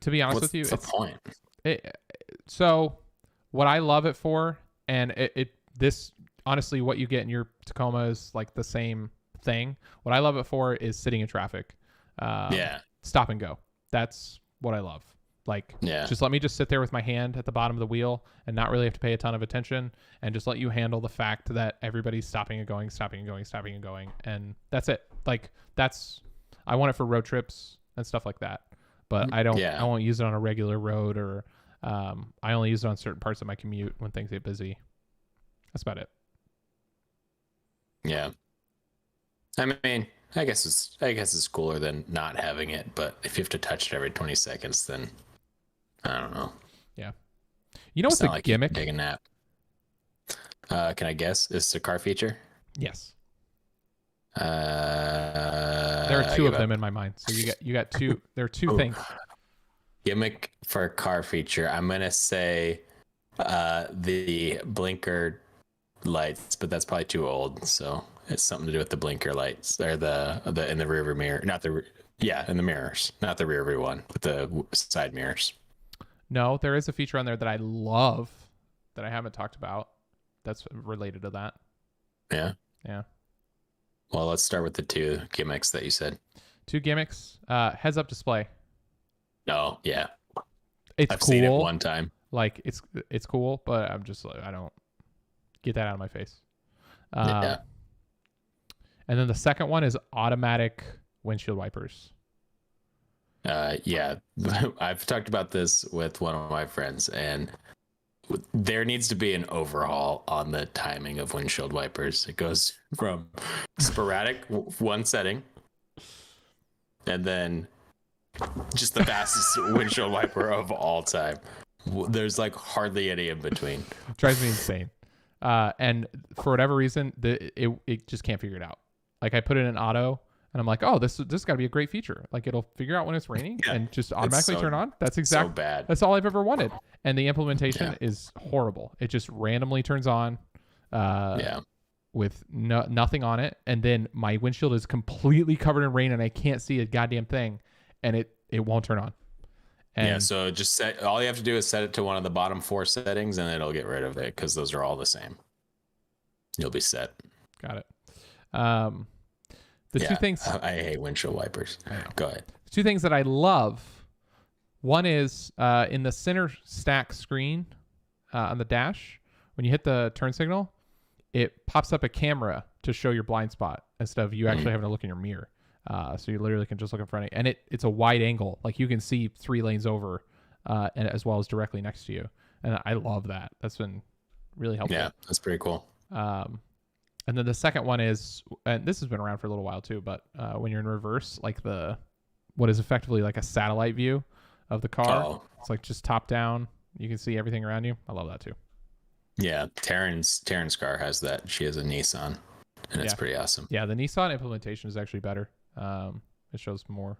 To be honest with you, what's the point? So what I love it for, and this honestly, what you get in your Tacoma is like the same thing. What I love it for is sitting in traffic. Stop and go. That's what I love. Like, just let me just sit there with my hand at the bottom of the wheel and not really have to pay a ton of attention, and just let you handle the fact that everybody's stopping and going. And that's it. Like, I want it for road trips and stuff like that. But I won't use it on a regular road, or I only use it on certain parts of my commute when things get busy. That's about it. Yeah. I mean, I guess it's cooler than not having it, but if you have to touch it every 20 seconds, then I don't know. Yeah. You know what's a gimmick? Take a nap. Can I guess? Is it a car feature? Yes. There are two of them in my mind. So you got two. There are two things. Gimmick for a car feature. I'm gonna say the blinker lights, but that's probably too old. So it's something to do with the blinker lights, or the in the rearview mirror, in the mirrors, not the rearview one, but the side mirrors. No, there is a feature on there that I love that I haven't talked about. That's related to that. Yeah. Yeah. Well, let's start with the two gimmicks that you said. Two gimmicks. Heads up display. Oh, yeah. I've cool. Seen it one time. Like, it's cool, but I'm just like, I don't get that out of my face. Yeah. And then the second one is automatic windshield wipers. Yeah. I've talked about this with one of my friends, and there needs to be an overhaul on the timing of windshield wipers. It goes from sporadic one setting, and then just the fastest windshield wiper of all time. There's like hardly any in between. It drives me insane. And for whatever reason, it just can't figure it out. Like, I put it in auto, and I'm like, oh, this got to be a great feature. Like, it'll figure out when it's raining and just automatically turn on. That's exactly so bad. That's all I've ever wanted. And the implementation is horrible. It just randomly turns on. With nothing on it, and then my windshield is completely covered in rain, and I can't see a goddamn thing, and it won't turn on. And so just all you have to do is set it to one of the bottom 4 settings, and it'll get rid of it, because those are all the same. You'll be set. Got it. Two things. I hate windshield wipers. Go ahead. Two things that I love. One is in the center stack screen on the dash, when you hit the turn signal, it pops up a camera to show your blind spot instead of you actually having to look in your mirror. So you literally can just look in front of you. And it's a wide angle. Like, you can see 3 lanes over and as well as directly next to you. And I love that. That's been really helpful. Yeah, that's pretty cool. And then the second one is, and this has been around for a little while too, but when you're in reverse, like what is effectively like a satellite view of the car. It's like just top down. You can see everything around you. I love that too. Yeah, Taryn's car has that. She has a Nissan, and it's pretty awesome. Yeah, the Nissan implementation is actually better. It shows more.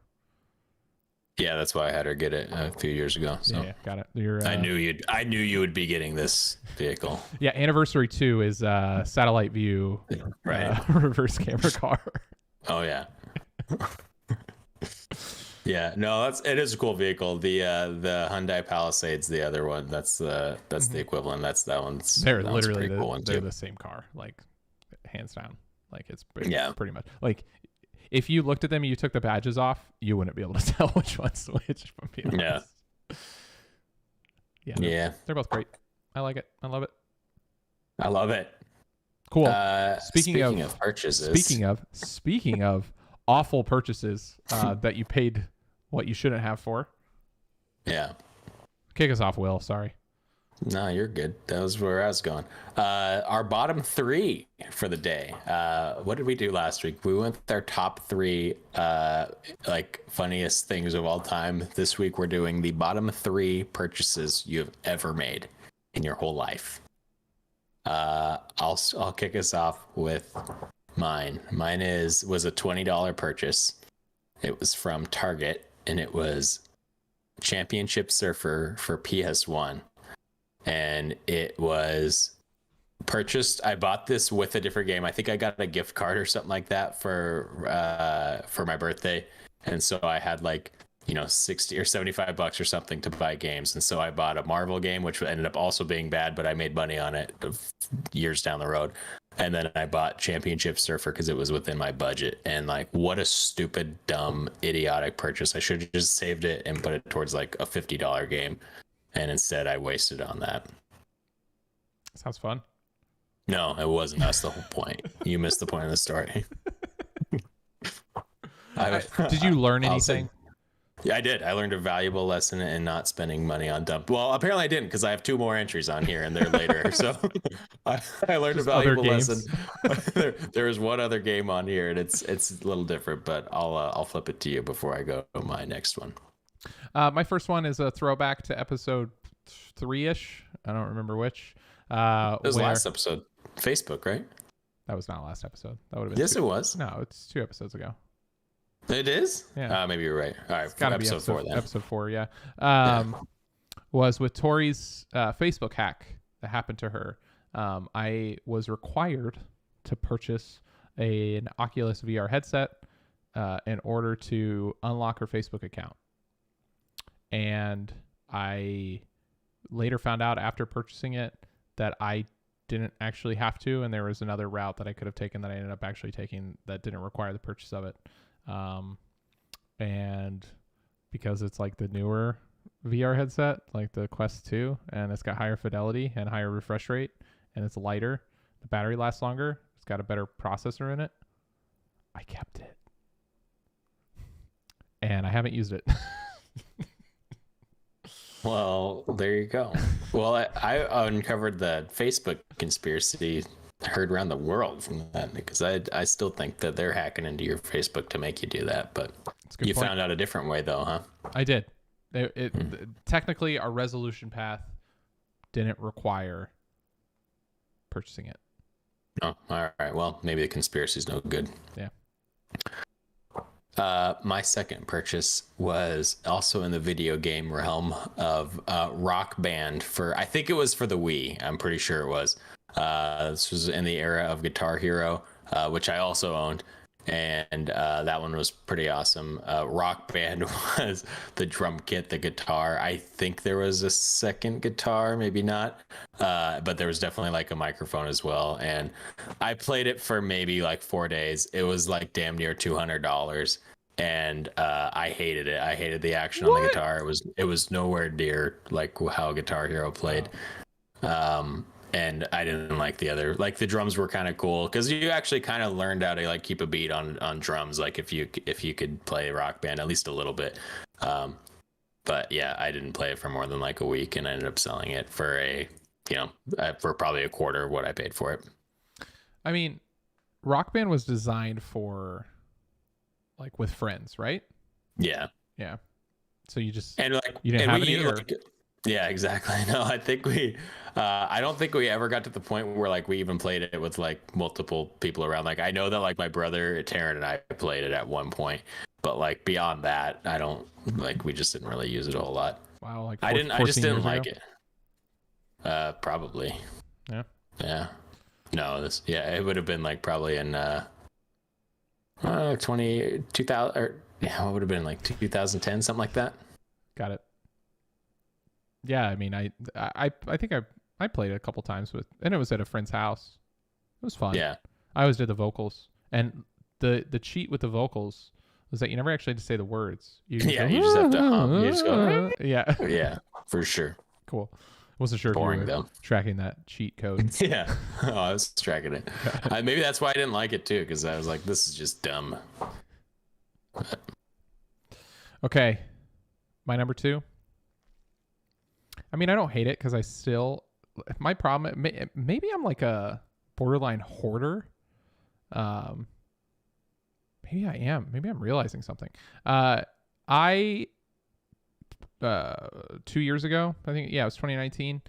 Yeah, that's why I had her get it a few years ago. So. Yeah, got it. I knew you would be getting this vehicle. Yeah, Anniversary 2 is satellite view, right? Reverse camera car. Oh yeah. Yeah, no, it is a cool vehicle. The Hyundai Palisades, the other one, that's the equivalent. That one's they're literally pretty cool one they're too. the same car, like hands down. Like, it's pretty much like, if you looked at them and you took the badges off, you wouldn't be able to tell which one's which. Yeah, they're both great. I like it. I love it. I love it. Cool. Speaking of purchases. Speaking of awful purchases that you paid what you shouldn't have for. Yeah. Kick us off, Will. Sorry. No, you're good. That was where I was going. Our bottom three for the day. What did we do last week? We went with our top three, like funniest things of all time. This week we're doing the bottom three purchases you have ever made in your whole life. I'll kick us off with mine. Mine was a $20 purchase. It was from Target, and it was Championship Surfer for PS1. And it was purchased. I bought this with a different game. I think I got a gift card or something like that for my birthday, and so I had like 60 or $75 or something to buy games. And so I bought a Marvel game, which ended up also being bad, but I made money on it years down the road. And then I bought Championship Surfer because it was within my budget. And like, what a stupid, dumb, idiotic purchase. I should have just saved it and put it towards like a $50 game. And instead I wasted on that. Sounds fun. No, it wasn't. That's the whole point. You missed the point of the story. Did you learn anything? Yeah, I did. I learned a valuable lesson in not spending money on dump. Well, apparently I didn't, because I have 2 more entries on here and they're later. So I learned a valuable lesson. there is one other game on here, and it's a little different, but I'll flip it to you before I go to my next one. My first one is a throwback to episode 3-ish. I don't remember which. It was last episode. Facebook, right? That was not last episode. That would have been. Yes, it was. No, it's 2 episodes ago. It is? Yeah. Maybe you're right. All right. It's gotta episode be 4 then. Episode 4, yeah. Was with Tori's Facebook hack that happened to her. I was required to purchase an Oculus VR headset in order to unlock her Facebook account. And I later found out after purchasing it that I didn't actually have to, and there was another route that I could have taken that I ended up actually taking that didn't require the purchase of it. And because it's like the newer VR headset, like the Quest 2, and it's got higher fidelity and higher refresh rate, and it's lighter, the battery lasts longer, it's got a better processor in it, I kept it. And I haven't used it. Well, there you go. Well, I uncovered the Facebook conspiracy heard around the world from that, because I still think that they're hacking into your Facebook to make you do that. But you found out a different way, though, huh? I did. Technically, our resolution path didn't require purchasing it. Oh, all right. Well, maybe the conspiracy's no good. Yeah. My second purchase was also in the video game realm of Rock Band I think it was for the Wii. I'm pretty sure it was. This was in the era of Guitar Hero, which I also owned. And that one was pretty awesome. Rock Band was the drum kit, the guitar. I think there was a second guitar, maybe not. But there was definitely like a microphone as well. And I played it for maybe like 4 days. It was like damn near $200. And I hated it. I hated the action on the guitar. It was nowhere near like how Guitar Hero played. And I didn't like the other, like the drums were kind of cool because you actually kind of learned how to like keep a beat on drums. Like if you could play Rock Band at least a little bit. But yeah, I didn't play it for more than like a week, and I ended up selling it for for probably a quarter of what I paid for it. I mean, Rock Band was designed for like with friends, right? Yeah. Yeah. So you just, and like, you didn't have any or... Yeah, exactly. No, I think I don't think we ever got to the point where like we even played it with like multiple people around. Like I know that like my brother Taryn and I played it at one point, but like beyond that, I don't like, we just didn't really use it a whole lot. Wow. Like I just didn't like it. Probably. Yeah. Yeah. No, it would have been like probably in 2000 or yeah, what would have been like 2010, something like that. Got it. Yeah, I mean, I think I played it a couple times and it was at a friend's house. It was fun. Yeah. I always did the vocals, and the cheat with the vocals was that you never actually had to say the words. You just you just have to hum. You just go, yeah. Yeah, for sure. Cool. Wasn't sure Boring, if you were tracking that cheat code. Yeah. Oh, I was tracking it. Maybe that's why I didn't like it too, because I was like, this is just dumb. Okay. My number 2. I mean, I don't hate it because I still, my problem, maybe I'm like a borderline hoarder. Maybe I am. Maybe I'm realizing something. I 2 years ago, I think, yeah, it was 2019,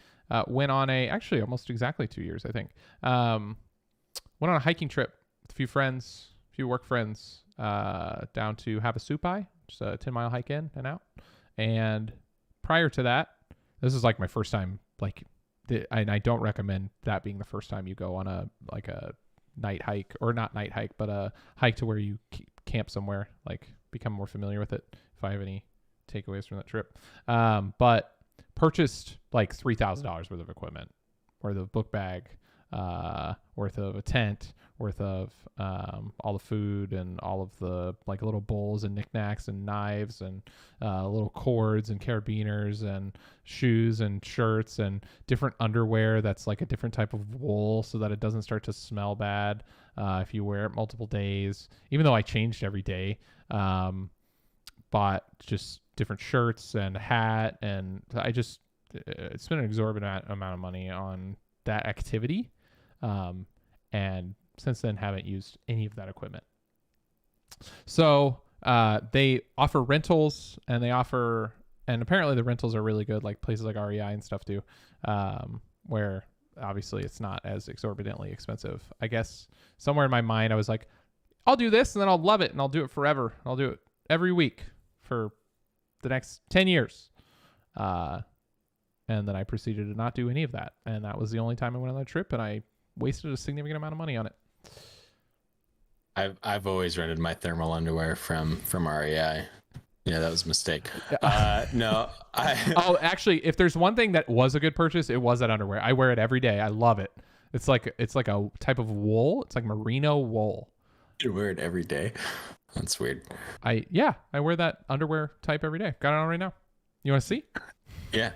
went on actually almost exactly 2 years, I think. Went on a hiking trip with a few friends, a few work friends, down to Havasupai, just a 10-mile hike in and out. And prior to that, this is like my first time, like, and I don't recommend that being the first time you go on a night hike, or not night hike, but a hike to where you camp somewhere, like become more familiar with it. If I have any takeaways from that trip. But purchased like $3,000 worth of equipment, worth of book bag, worth of a tent, worth of all the food and all of the like little bowls and knickknacks and knives and little cords and carabiners and shoes and shirts and different underwear that's like a different type of wool so that it doesn't start to smell bad if you wear it multiple days, even though I changed every day. Bought just different shirts and a hat, and I just spent an exorbitant amount of money on that activity. And since then haven't used any of that equipment. So they offer rentals, and and apparently the rentals are really good, like places like REI and stuff do, where obviously it's not as exorbitantly expensive. I guess somewhere in my mind I was like, I'll do this and then I'll love it and I'll do it forever. I'll do it every week for the next 10 years. And then I proceeded to not do any of that. And that was the only time I went on that trip, and I wasted a significant amount of money on it. I've always rented my thermal underwear from REI. Yeah, that was a mistake. No, Oh, actually, if there's one thing that was a good purchase, it was that underwear. I wear it every day. I love it. It's like a type of wool. It's like merino wool. You wear it every day. That's weird. I wear that underwear type every day. Got it on right now. You want to see? Yeah.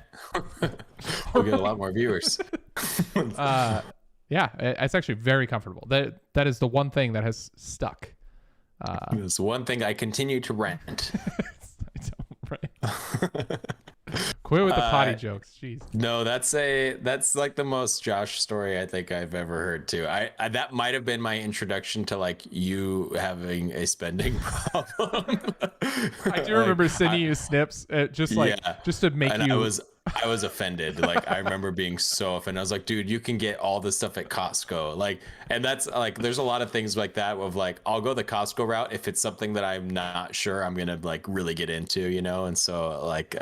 We'll get a lot more viewers. Yeah, it's actually very comfortable. That is the one thing that has stuck. It's one thing I continue to rent. I don't, right? Quit with the potty jokes. Jeez. No, that's like the most Josh story I think I've ever heard too. I that might have been my introduction to like you having a spending problem. I do remember sending you snips, just to make and you. I was offended. Like I remember being so offended. I was like, dude, you can get all this stuff at Costco. Like, and that's like, there's a lot of things like that of like, I'll go the Costco route if it's something that I'm not sure I'm gonna like really get into, you know. And so like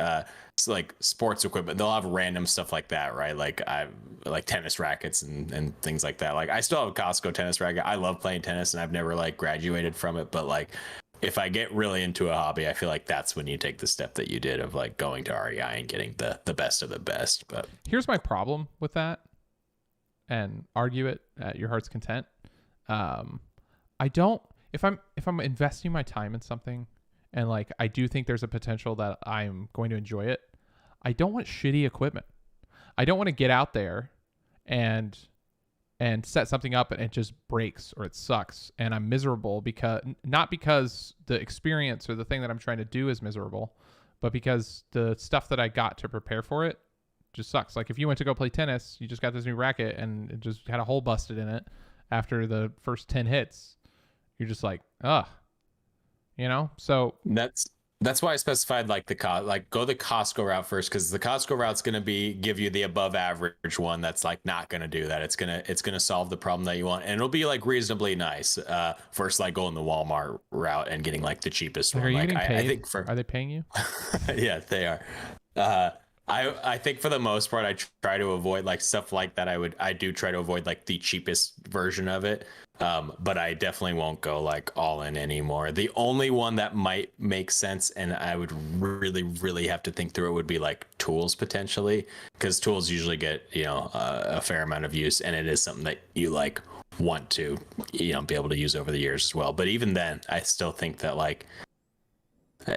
it's like sports equipment, they'll have random stuff like that, right? Like I like tennis rackets and things like that. Like I still have a Costco tennis racket. I love playing tennis and I've never like graduated from it, but like if I get really into a hobby, I feel like that's when you take the step that you did of like going to REI and getting the best of the best. But here's my problem with that, and argue it at your heart's content. I don't, if I'm investing my time in something and like I do think there's a potential that I'm going to enjoy it, I don't want shitty equipment. I don't want to get out there and set something up and it just breaks or it sucks and I'm miserable, because not because the experience or the thing that I'm trying to do is miserable, but because the stuff that I got to prepare for it just sucks. Like if you went to go play tennis, you just got this new racket and it just had a hole busted in it after the first 10 hits. You're just like, ugh, you know? So that's why I specified like go the Costco route first, because the Costco route's going to give you the above average one that's like not going to do that. It's going to solve the problem that you want, and it'll be like reasonably nice. First, like going the Walmart route and getting like the cheapest one. Are you like getting paid? I think are they paying you? Yeah, they are. I think for the most part, I try to avoid like stuff like that. I do try to avoid like the cheapest version of it. But I definitely won't go like all in anymore. The only one that might make sense, and I would really, really have to think through it, would be like tools potentially, because tools usually get, you know, a fair amount of use, and it is something that you like want to, you know, be able to use over the years as well. But even then, I still think that like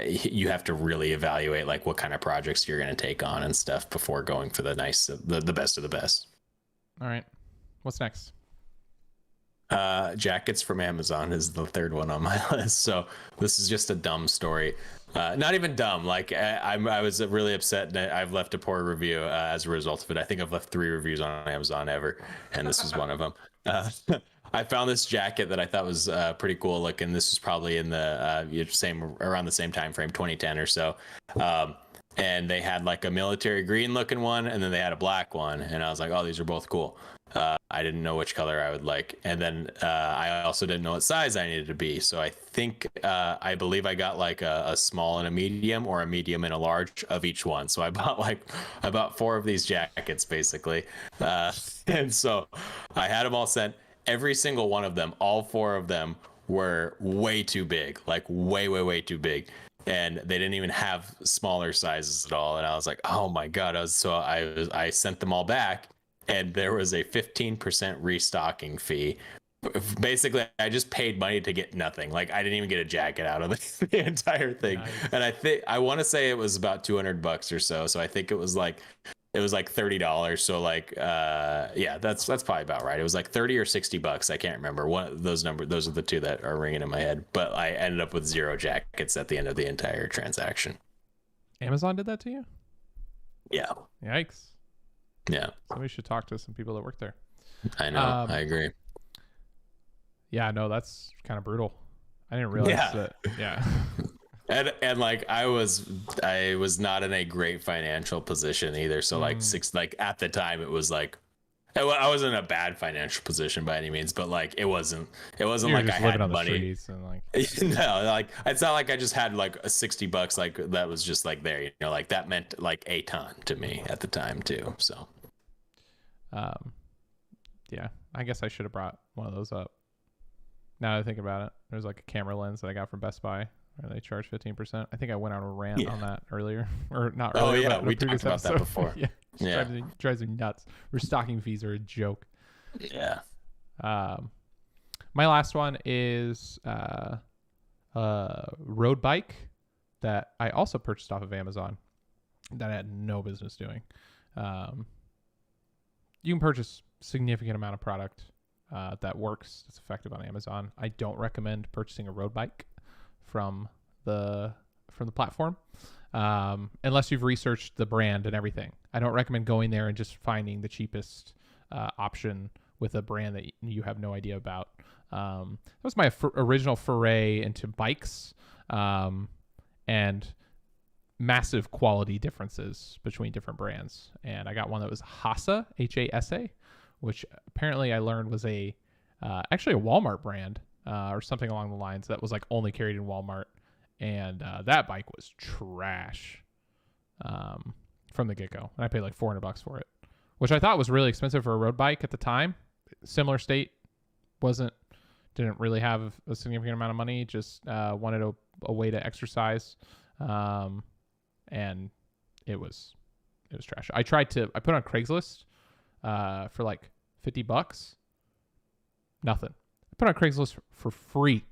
you have to really evaluate like what kind of projects you're going to take on and stuff before going for the best of the best. All right. What's next? Jackets from Amazon is the third one on my list. So this is just a dumb story. Not even dumb. Like I was really upset that I've left a poor review as a result of it. I think I've left 3 reviews on Amazon ever, and this was one of them. I found this jacket that I thought was pretty cool looking. This was probably in the around the same time frame, 2010 or so. And they had like a military green looking one, and then they had a black one, and I was like, oh, these are both cool. I didn't know which color I would like, and then I also didn't know what size I needed to be. So I believe I got like a small and a medium, or a medium and a large of each one. So I bought 4 of these jackets basically, and so I had them all sent. Every single one of them, all 4 of them, were way too big, like way too big. And they didn't even have smaller sizes at all. And I was like, oh my God. I sent them all back, and there was a 15% restocking fee. Basically, I just paid money to get nothing. Like, I didn't even get a jacket out of the entire thing. Nice. And I want to say it was about $200 or so. So I think it was like $30. So like, yeah, that's probably about right. It was like 30 or $60. I can't remember. One of those numbers. Those are the 2 that are ringing in my head. But I ended up with 0 jackets at the end of the entire transaction. Amazon did that to you? Yeah. Yikes. Yeah. Somebody should talk to some people that work there. I know. I agree. Yeah, no, that's kind of brutal. I didn't realize that. Yeah. And like I was not in a great financial position either. So like at the time it was like I wasn't in a bad financial position by any means, but like it wasn't like I had money. And like... No, like it's not like I just had like a $60 like that was just like there, like that meant like a ton to me at the time too. So yeah, I guess I should have brought one of those up. Now that I think about it, there's like a camera lens that I got from Best Buy. Or they charge 15%. I think I went on a rant on that earlier, or not earlier. Oh yeah, we talked about that before. Yeah, drives me nuts. Restocking fees are a joke. Yeah. My last one is road bike that I also purchased off of Amazon that I had no business doing. You can purchase significant amount of product that works. It's effective on Amazon. I don't recommend purchasing a road bike from the platform unless you've researched the brand and everything. I don't recommend going there and just finding the cheapest option with a brand that you have no idea about. That was my original foray into bikes, and massive quality differences between different brands. And I got one that was Hasa, Hasa, which apparently I learned was actually a Walmart brand. Or something along the lines that was like only carried in Walmart, and that bike was trash from the get-go, and I paid like $400 for it, which I thought was really expensive for a road bike at the time. Similar state, didn't really have a significant amount of money, just wanted a way to exercise, and it was trash. I put on Craigslist for like $50, nothing. Put on Craigslist for free.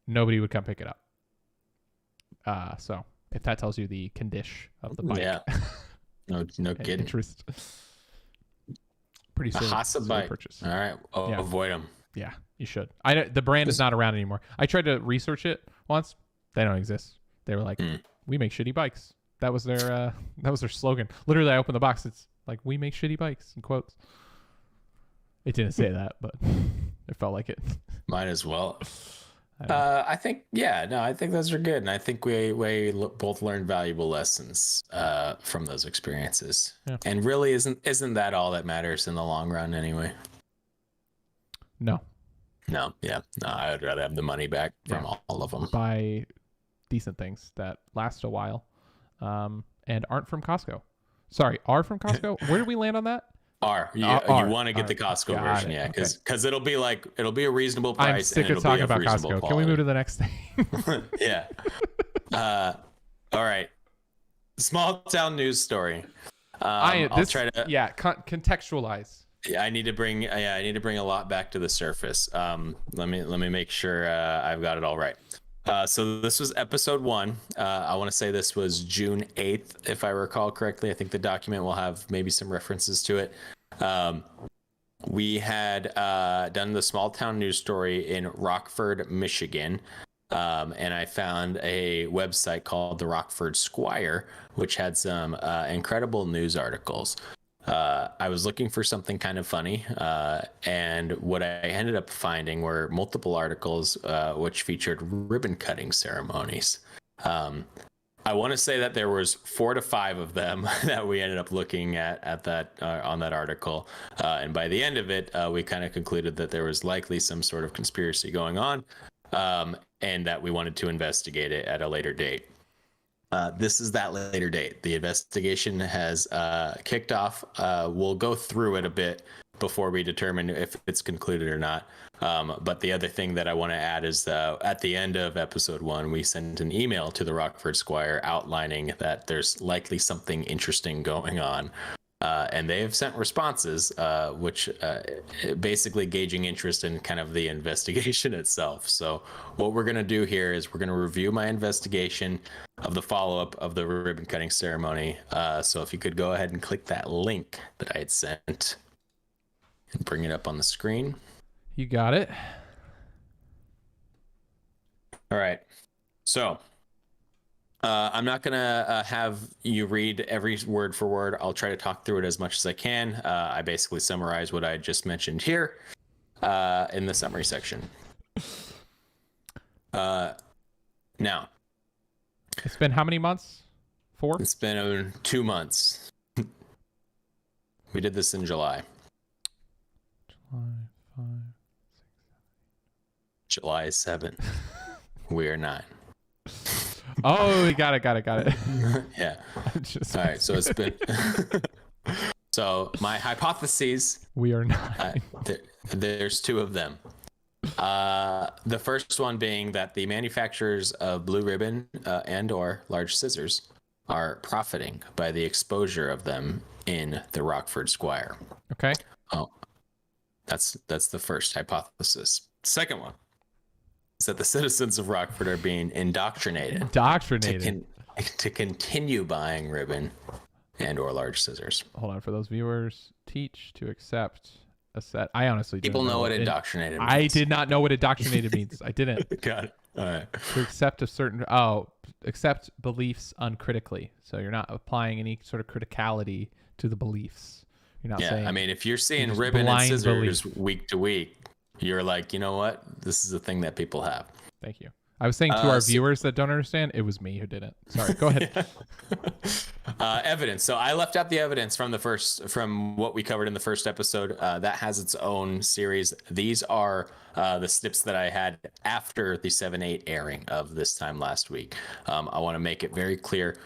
Nobody would come pick it up. So if that tells you the condition of the bike, yeah, no kidding. Interest. Pretty soon. A Hasa bike. Purchase. All right, avoid them. Yeah, you should. The brand is not around anymore. I tried to research it once. They don't exist. They were like, we make shitty bikes. That was their slogan. Literally, I opened the box. It's like, we make shitty bikes in quotes. It didn't say that, but it felt like it. Might as well. I think those are good. And I think we both learned valuable lessons from those experiences. Yeah. And really isn't that all that matters in the long run anyway? No, I would rather have the money back from all of them. Buy decent things that last a while and aren't from Costco. Sorry, are from Costco. Where did we land on that? You want to get the Costco version, yeah, because it'll be a reasonable price. I'm sick of talking about Costco. Quality. Can we move to the next thing? Yeah. All right. Small town news story. I'll try to contextualize. Yeah, I need to bring a lot back to the surface. Let me make sure I've got it all right. So this was episode 1. I want to say this was June 8th, if I recall correctly. I think the document will have maybe some references to it. we had done the small town news story in Rockford, Michigan. And I found a website called the Rockford Squire, which had some incredible news articles. I was looking for something kind of funny, and what I ended up finding were multiple articles which featured ribbon cutting ceremonies. I want to say that there was 4 to 5 of them that we ended up looking at that on that article, and by the end of it, we kind of concluded that there was likely some sort of conspiracy going on, and that we wanted to investigate it at a later date. This is that later date. The investigation has kicked off. We'll go through it a bit before we determine if it's concluded or not. But the other thing that I want to add is at the end of episode 1, we sent an email to the Rockford Squire outlining that there's likely something interesting going on. And they have sent responses, which basically gauging interest in kind of the investigation itself. So what we're going to do here is we're going to review my investigation of the follow-up of the ribbon cutting ceremony. So if you could go ahead and click that link that I had sent and bring it up on the screen. You got it. All right. So I'm not going to have you read every word for word. I'll try to talk through it as much as I can. I basically summarize what I just mentioned here in the summary section. Now. It's been how many months? 4? It's been 2 months. We did this in July. July 7th. We are 9. Oh, we got it. Yeah. All right. So it's been. So my hypotheses. We are 9. There's 2 of them. The first one being that the manufacturers of blue ribbon and/or large scissors are profiting by the exposure of them in the Rockford Squire. Okay. Oh, that's the first hypothesis. Second one is that the citizens of Rockford are being indoctrinated to continue buying ribbon and/or large scissors. Hold on, for those viewers, teach to accept a set. I honestly don't know what indoctrinated means. I did not know what indoctrinated means. I didn't. Got it. All right. To accept accept beliefs uncritically. So you're not applying any sort of criticality to the beliefs. You're not saying. I mean, if you're seeing ribbon and scissors week to week, you're like, you know what? This is a thing that people have. Thank you. I was saying to our viewers that don't understand, it was me who didn't. Sorry, go ahead. Evidence. So I left out the evidence from what we covered in the first episode. That has its own series. These are the snips that I had after the 7/8 airing of this time last week. I want to make it very clear.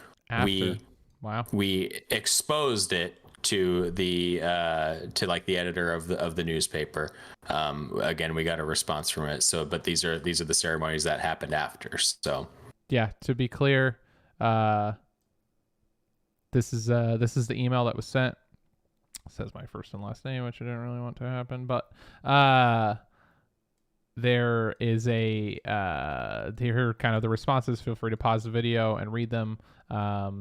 We exposed it to the editor of the newspaper. Again, we got a response from it. So, but these are the ceremonies that happened after. So, yeah, to be clear, this is the email that was sent. It says my first and last name, which I didn't really want to happen, but there is here are kind of the responses. Feel free to pause the video and read them.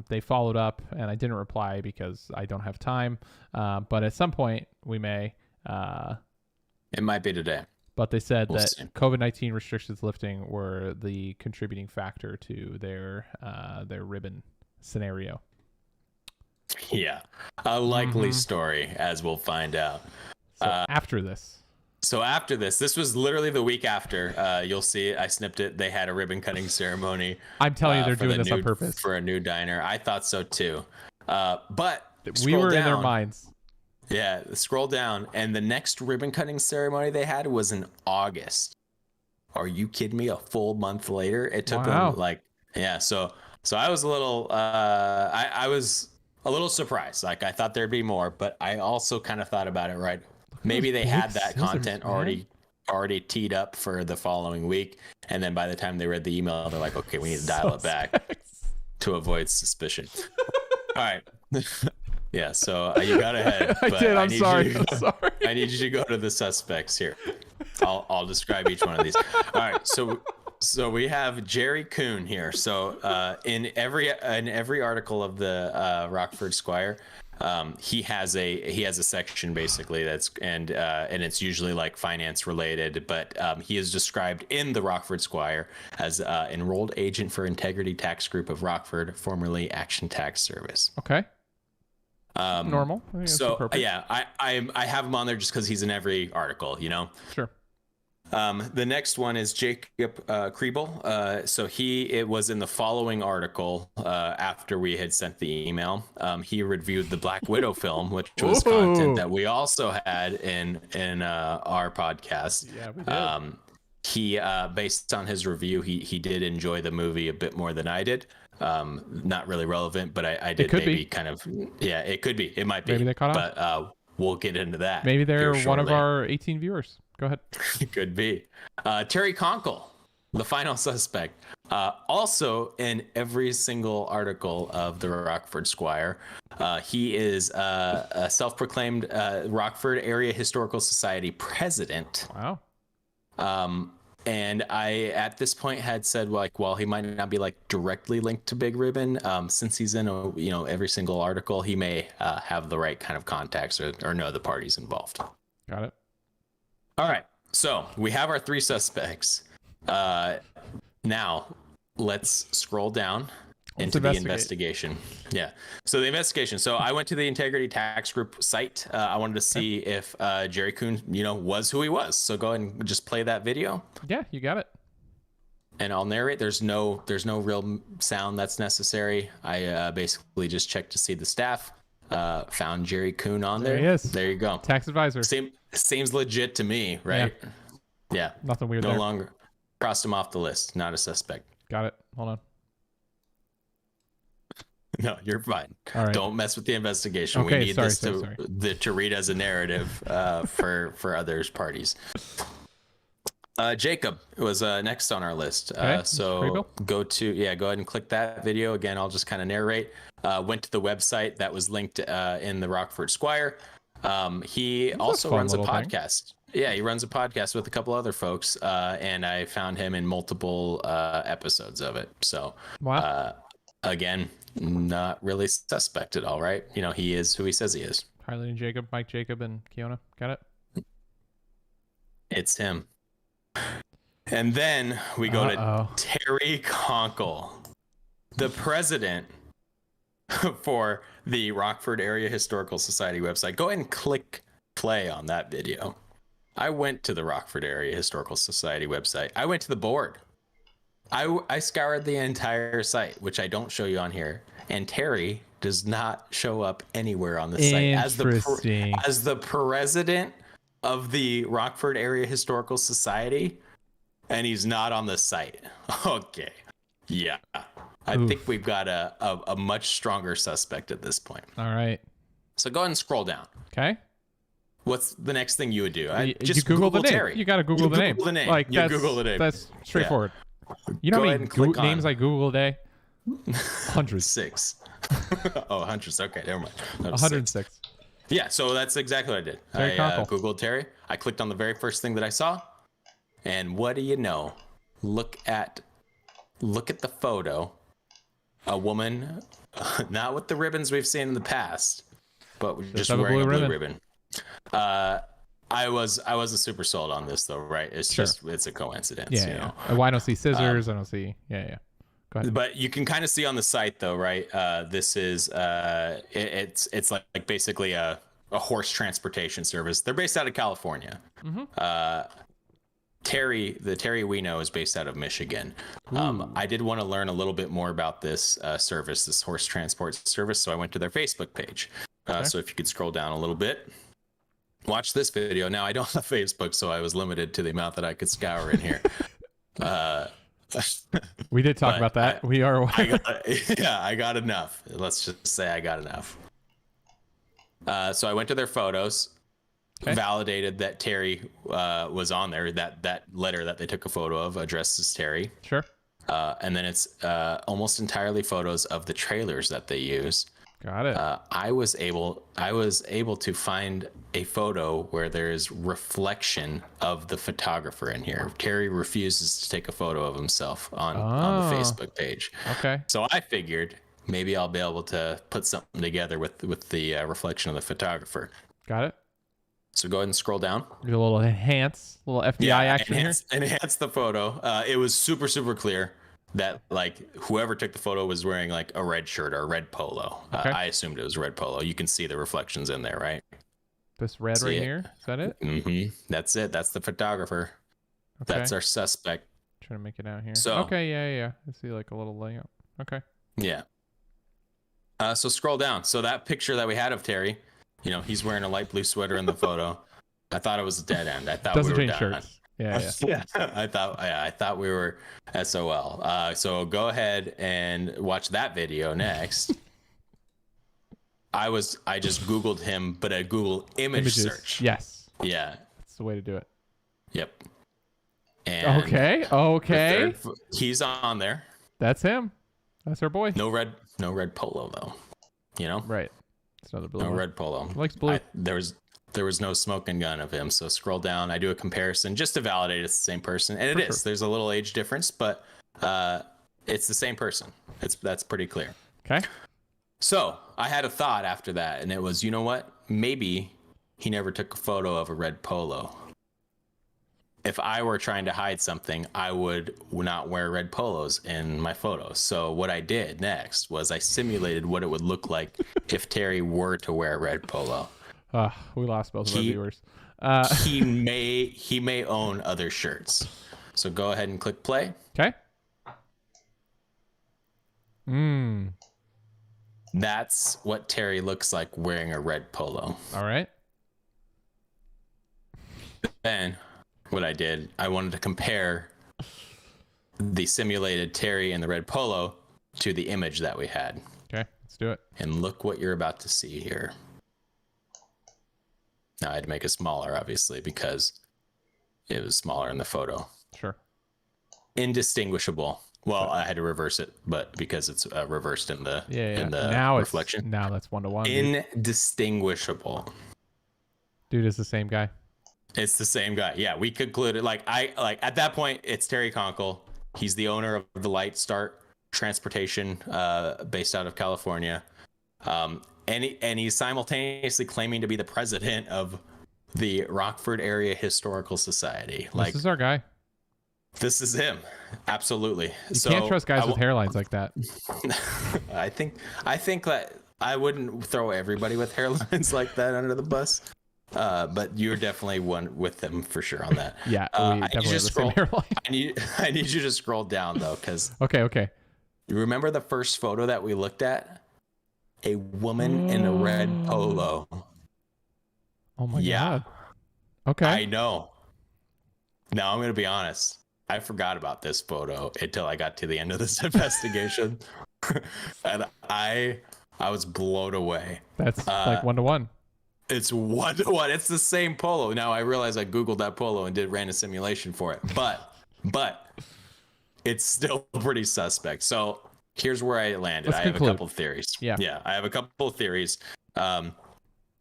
They followed up, and I didn't reply because I don't have time. But at some point we may. It might be today. But they said that COVID-19 restrictions lifting were the contributing factor to their ribbon scenario. Yeah, a likely story, as we'll find out. So after this. So after this was literally the week after. You'll see it. I snipped it. They had a ribbon cutting ceremony. I'm telling you, they're doing this on purpose for a new diner. I thought so too. But we were in their minds. Yeah, scroll down, and the next ribbon cutting ceremony they had was in August. Are you kidding me? A full month later, it took them So I was a little. I was a little surprised. Like, I thought there'd be more, but I also kind of thought about it. Right. Maybe they had that content already teed up for the following week, and then by the time they read the email, they're like, "Okay, we need to dial it back to avoid suspicion." All right, yeah. So you got ahead. I did. I'm sorry. I need you to go to the suspects here. I'll describe each one of these. All right. So we have Jerry Kuhn here. So in every article of the Rockford Squire, He has a section basically that's and it's usually like finance related, but he is described in the Rockford Squire as enrolled agent for Integrity Tax Group of Rockford, formerly Action Tax Service. Okay. Normal. I think that's So appropriate. yeah, I have him on there just because he's in every article, you know. Sure. The next one is Jacob Kriebel. So it was in the following article after we had sent the email. He reviewed the Black Widow film, which was content that we also had in our podcast. Yeah, we did. He based on his review, he did enjoy the movie a bit more than I did. Not really relevant, but I did maybe kind of. Yeah, it could be. It might be. Maybe they caught on. But we'll get into that. Maybe they're one of our 18 viewers. Go ahead. Could be. Terry Conkle, the final suspect. Also in every single article of the Rockford Squire. He is a self-proclaimed Rockford Area Historical Society president. Wow. And I, at this point, had said, like, well, he might not be like directly linked to Big Ribbon. Since he's in every single article, he may have the right kind of contacts or know the parties involved. Got it. All right. So we have our 3 suspects. Now let's scroll down into the investigation. Yeah. So the investigation. So I went to the Integrity Tax Group site. I wanted to see if Jerry Coon, was who he was. So go ahead and just play that video. Yeah, you got it. And I'll narrate. There's no real sound that's necessary. I basically just checked to see the staff. Found Jerry Coon on there. There he is. There you go. Tax advisor. Seems legit to me, right? Yeah. Nothing weird no there. longer crossed him off the list. Not a suspect. Got it. Hold on. No, you're fine. All right. Don't mess with the investigation. Okay, we need sorry. to read as a narrative for others parties. Jacob was next on our list. So go ahead and click that video. Again, I'll just kind of narrate. Went to the website that was linked in the Rockford Squire. He also runs a podcast. Yeah, he runs a podcast with a couple other folks, and I found him in multiple episodes of it. So, again, not really suspect at all, right? He is who he says he is. Harley and Jacob, Mike Jacob, and Kiona. Got it? It's him. And then we go to Terry Conkle, the president for the Rockford Area Historical Society website. Go ahead and click play on that video. I went to the Rockford Area Historical Society website. I went to the board. I scoured the entire site, which I don't show you on here. And Terry does not show up anywhere on the site as the president of the Rockford Area Historical Society, and he's not on the site. Okay. Yeah. I think we've got a much stronger suspect at this point. All right. So go ahead and scroll down. Okay. What's the next thing you would do? Just Google the name. Terry. You got to Google the name. Like, Google the name. That's straightforward. Yeah. You know how many names I Google a day? Hundreds. 6. Oh, hundreds. Okay, never mind. 106. Yeah, so that's exactly what I did. Terry I Googled Terry. I clicked on the very first thing that I saw. And what do you know? Look at the photo. A woman, not with the ribbons we've seen in the past, but just wearing a blue ribbon. I wasn't super sold on this though, right? It's it's a coincidence. Yeah. Well, I don't see scissors. I don't see. Yeah. Go ahead. But you can kind of see on the site though, right? This is it's like basically a horse transportation service. They're based out of California. Mm-hmm. The Terry we know is based out of Michigan. I did want to learn a little bit more about this service, this horse transport service. So I went to their Facebook page. So if you could scroll down a little bit, watch this video. Now I don't have Facebook, so I was limited to the amount that I could scour in here. We did talk about that. We are aware. I got enough. Let's just say I got enough. So I went to their photos. Validated that Terry was on there. That letter that they took a photo of addressed as Terry. Sure. And then it's almost entirely photos of the trailers that they use. Got it. I was able to find a photo where there's reflection of the photographer in here. Terry refuses to take a photo of himself on the Facebook page. Okay. So I figured maybe I'll be able to put something together with the reflection of the photographer. Got it. So go ahead and scroll down. Do a little little FBI action enhance the photo. It was super, super clear that like whoever took the photo was wearing like a red shirt or a red polo. Okay. I assumed it was red polo. You can see the reflections in there, right? This red right here. Is that it? Mm-hmm. That's it. That's the photographer. Okay. That's our suspect. Trying to make it out here. So okay, yeah. I see like a little layout. Okay. Yeah. So scroll down. So that picture that we had of Terry, you know, he's wearing a light blue sweater in the photo. I thought it was a dead end. I thought doesn't we were change done. Shirts. Yeah. I thought we were SOL. So go ahead and watch that video next. I just Googled him, but a Google image search. Yes. Yeah. That's the way to do it. Yep. And okay. He's on there. That's him. That's our boy. No red polo though. You know? Right. It's another blue. No red polo. He likes blue. There was no smoking gun of him. So scroll down. I do a comparison just to validate it's the same person. And it is. Sure. There's a little age difference, but it's the same person. That's pretty clear. Okay. So I had a thought after that, and it was, you know what? Maybe he never took a photo of a red polo. If I were trying to hide something, I would not wear red polos in my photos. So what I did next was I simulated what it would look like if Terry were to wear a red polo. We lost both of our viewers. He may own other shirts. So go ahead and click play. Okay. That's what Terry looks like wearing a red polo. All right. Then what I did, I wanted to compare the simulated Terry in the red polo to the image that we had. Okay, let's do it. And look what you're about to see here. Now I had to make it smaller, obviously, because it was smaller in the photo. Sure. Indistinguishable. Well, I had to reverse it, but because it's reversed in the now reflection. Now that's 1-to-1. Indistinguishable. Dude, it's the same guy. It's the same guy. Yeah, we concluded like at that point it's Terry Conkle. He's the owner of the Light Start Transportation based out of California. And he's simultaneously claiming to be the president of the Rockford Area Historical Society. This is our guy. This is him. Absolutely. You can't trust guys with hairlines like that. I think that I wouldn't throw everybody with hairlines like that under the bus. But you're definitely one with them for sure on that. Yeah, we definitely have the same hairline. I need you to scroll down though, because okay. You remember the first photo that we looked at? A woman in a red polo. Oh my god. Okay. I know. Now I'm gonna be honest. I forgot about this photo until I got to the end of this investigation, and I was blown away. That's like 1-to-1. It's 1-to-1. It's the same polo. Now I realize I Googled that polo and ran a simulation for it, but it's still pretty suspect. So here's where I landed. I have a couple of theories. Yeah. I have a couple of theories.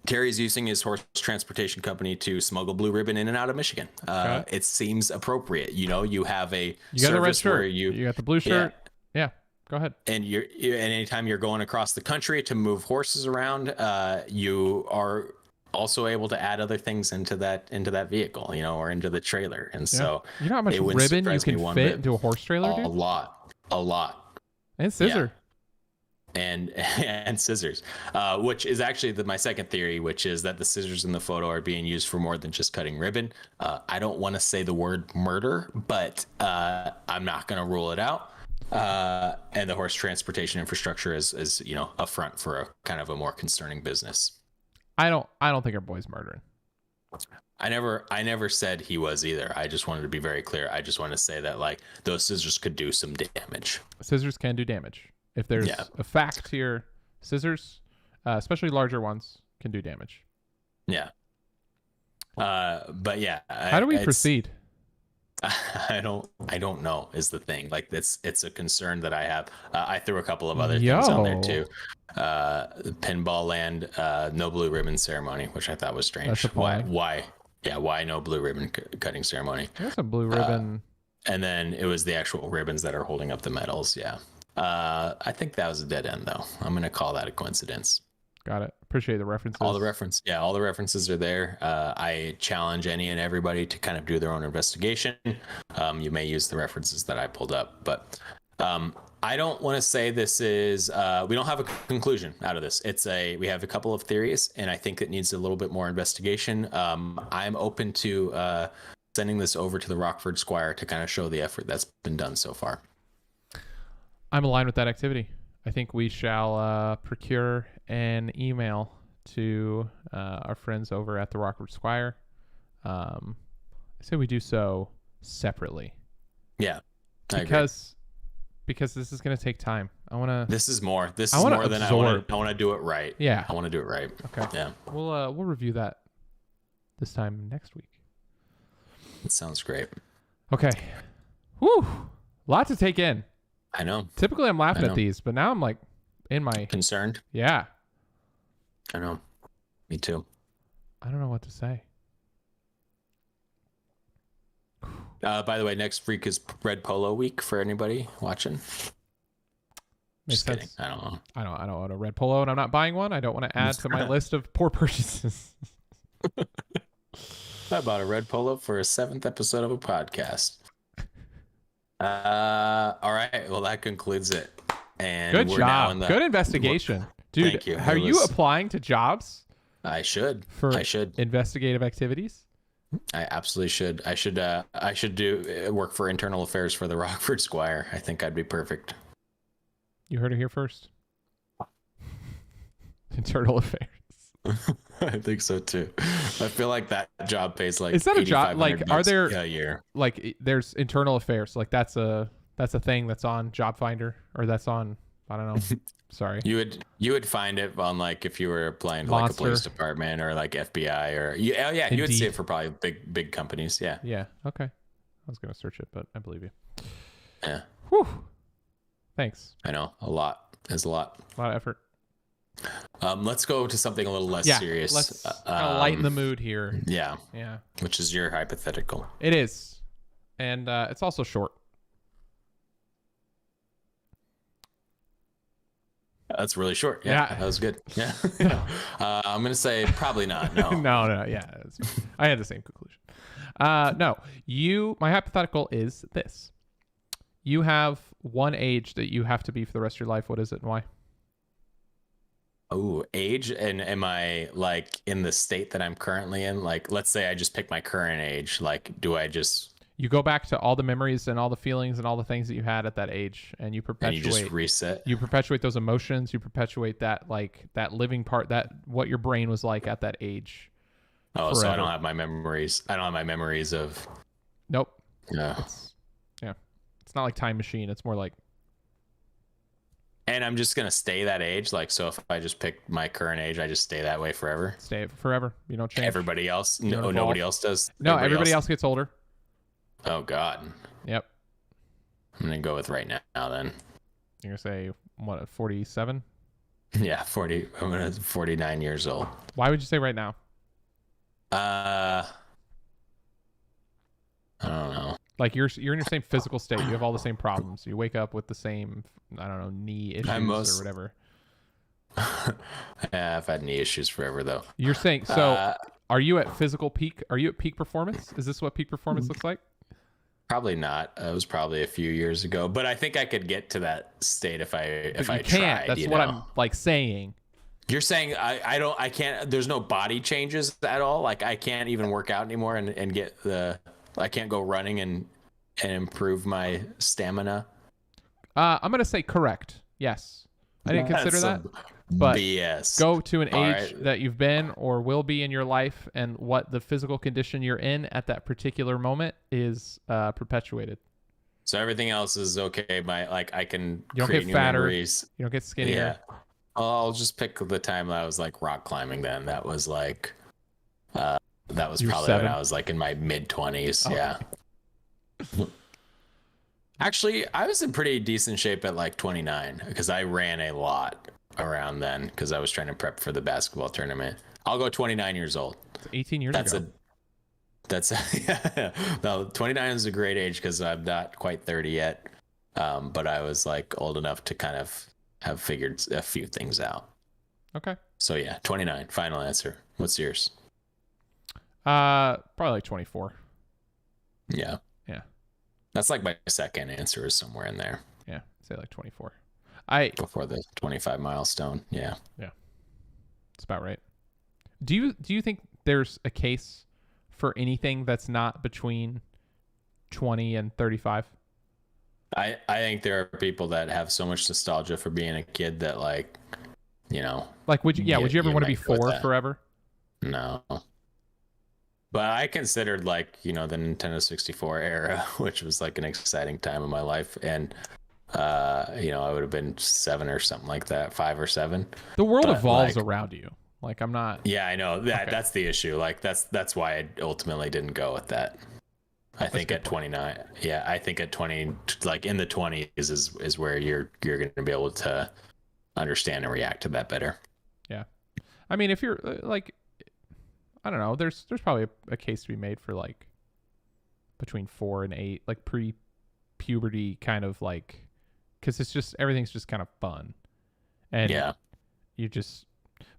Terry's using his horse transportation company to smuggle Blue Ribbon in and out of Michigan. It seems appropriate. You know, you have a you got the red shirt. You got the blue shirt. Yeah. Go ahead. And anytime you're going across the country to move horses around, you are also able to add other things into that vehicle, you know, or into the trailer. And so you know how much ribbon you can fit into a horse trailer, dude? A lot. And scissor. Yeah. And scissors, which is actually my second theory, which is that the scissors in the photo are being used for more than just cutting ribbon. I don't want to say the word murder, but I'm not going to rule it out. And the horse transportation infrastructure is you know, a front for a kind of a more concerning business. I don't think our boy's murdering. I never said he was either. I just wanted to be very clear. I just want to say that like those scissors could do some damage. Scissors can do damage. If there's a fact to your scissors, especially larger ones, can do damage. Yeah. But yeah. How do we proceed? I don't know is the thing. Like it's a concern that I have. I threw a couple of other things on there too. Pinball Land, no blue ribbon ceremony, which I thought was strange. Why? Yeah, why no blue ribbon cutting ceremony? There's a blue ribbon. And then it was the actual ribbons that are holding up the medals. Yeah. I think that was a dead end, though. I'm gonna call that a coincidence. Got it. Appreciate the references. All the references are there. I challenge any and everybody to kind of do their own investigation. You may use the references that I pulled up, but I don't want to say this is. We don't have a conclusion out of this. We have a couple of theories, and I think it needs a little bit more investigation. I'm open to sending this over to the Rockford Squire to kind of show the effort that's been done so far. I'm aligned with that activity. I think we shall procure an email to our friends over at the Rockford Squire. I say we do so separately. Yeah, because this is going to take time. This is more than I want to do it right. Yeah, I want to do it right. Okay. Yeah, we'll review that this time next week. That sounds great. Okay. Whew. Lot to take in. I know. Typically I'm laughing at these, but now I'm like in my concerned. Yeah. I know. Me too. I don't know what to say. By the way, next week is Red Polo Week for anybody watching. Makes Just kidding. sense. I don't know. I don't own a red polo and I'm not buying one. I don't want to add to my list of poor purchases. I bought a red polo for a 7th episode of a podcast. All right. Well, that concludes it. And good job. Good investigation. Dude, thank you. Are you applying to jobs? I should. I should. Investigative activities? I absolutely should. I should do work for internal affairs for the Rockford Squire. I think I'd be perfect. You heard it here first. Internal affairs. I think so too. I feel like that job pays like. Is that a job? Like, are there a year? Like, there's internal affairs. Like, that's a thing that's on Job Finder, or that's on. I don't know. Sorry. You would find it on, like, if you were applying to like a police department or like FBI or you would see it for probably big companies. Yeah. Yeah. Okay. I was gonna search it, but I believe you. Yeah. Whew. Thanks. I know, a lot. There's a lot. A lot of effort. Let's go to something a little less serious. Let's lighten the mood here. Yeah. Yeah. Which is your hypothetical. It is. And it's also short. That's really short. Yeah. That was good. Yeah. I'm going to say probably not. No. No. Yeah. I had the same conclusion. No. My hypothetical is this. You have one age that you have to be for the rest of your life. What is it and why? Oh, age? And am I like in the state that I'm currently in? Like, let's say I just pick my current age. Like, do I just... You go back to all the memories and all the feelings and all the things that you had at that age, and you perpetuate. And you just reset. You perpetuate those emotions. You perpetuate that, like, that living part, that what your brain was like at that age. Oh, forever. So I don't have my memories. I don't have my memories of. Nope. No. It's not like Time Machine. It's more like. And I'm just gonna stay that age. Like, so if I just pick my current age, I just stay that way forever. Stay it forever. You don't change. Everybody else? No, nobody else does. No, everybody else gets older. Oh God. Yep. I'm gonna go with right now then. You're gonna say what, 47? Yeah, 40. I'm gonna 49 years old. Why would you say right now? I don't know. Like, you're in your same physical state. You have all the same problems. You wake up with the same, I don't know, knee issues or whatever. Yeah, I've had knee issues forever though. You're saying so? Are you at physical peak? Are you at peak performance? Is this what peak performance looks like? Probably not. It was probably a few years ago, but I think I could get to that state if I can't. tried. That's what I'm like saying. You're saying I can't. There's no body changes at all. Like, I can't even work out anymore and get I can't go running and improve my stamina. I'm gonna say correct. Yes, I didn't consider that. But BS. Go to an age that you've been or will be in your life, and what the physical condition you're in at that particular moment is perpetuated. So everything else is okay. I can you don't create get new fatter. Memories. You don't get skinnier. Yeah. I'll just pick the time that I was like rock climbing. Then that was like, that was probably 7. when I was like in my mid-20s. Oh. Yeah. Actually, I was in pretty decent shape at like 29 because I ran a lot around then because I was trying to prep for the basketball tournament. I'll go 29 years old. It's 18 years ago. Yeah. No, 29 is a great age because I'm not quite 30 yet. but I was like old enough to kind of have figured a few things out. Okay. So yeah, 29. Final answer. What's yours? Probably like 24. Yeah. Yeah. That's like my second answer is somewhere in there. Yeah. Say like 24. Before the 25 milestone. Yeah. Yeah. That's about right. Do you think there's a case for anything that's not between 20 and 35? I think there are people that have so much nostalgia for being a kid that like, you know, like would you ever want to be 4 forever? No. But I considered like, you know, the Nintendo 64 era, which was like an exciting time in my life, and you know, I would have been 7 or something like that, 5 or 7. The world evolves around you. Like I'm not. Yeah, I know that. Okay. That's the issue. Like that's why I ultimately didn't go with that. I think at 29, yeah, I think at 20, like in the 20s is where you're going to be able to understand and react to that better. Yeah, I mean, if you're like, I don't know, there's probably a case to be made for like between 4 and 8, like pre-puberty kind of like, because it's just everything's just kind of fun, and yeah, you just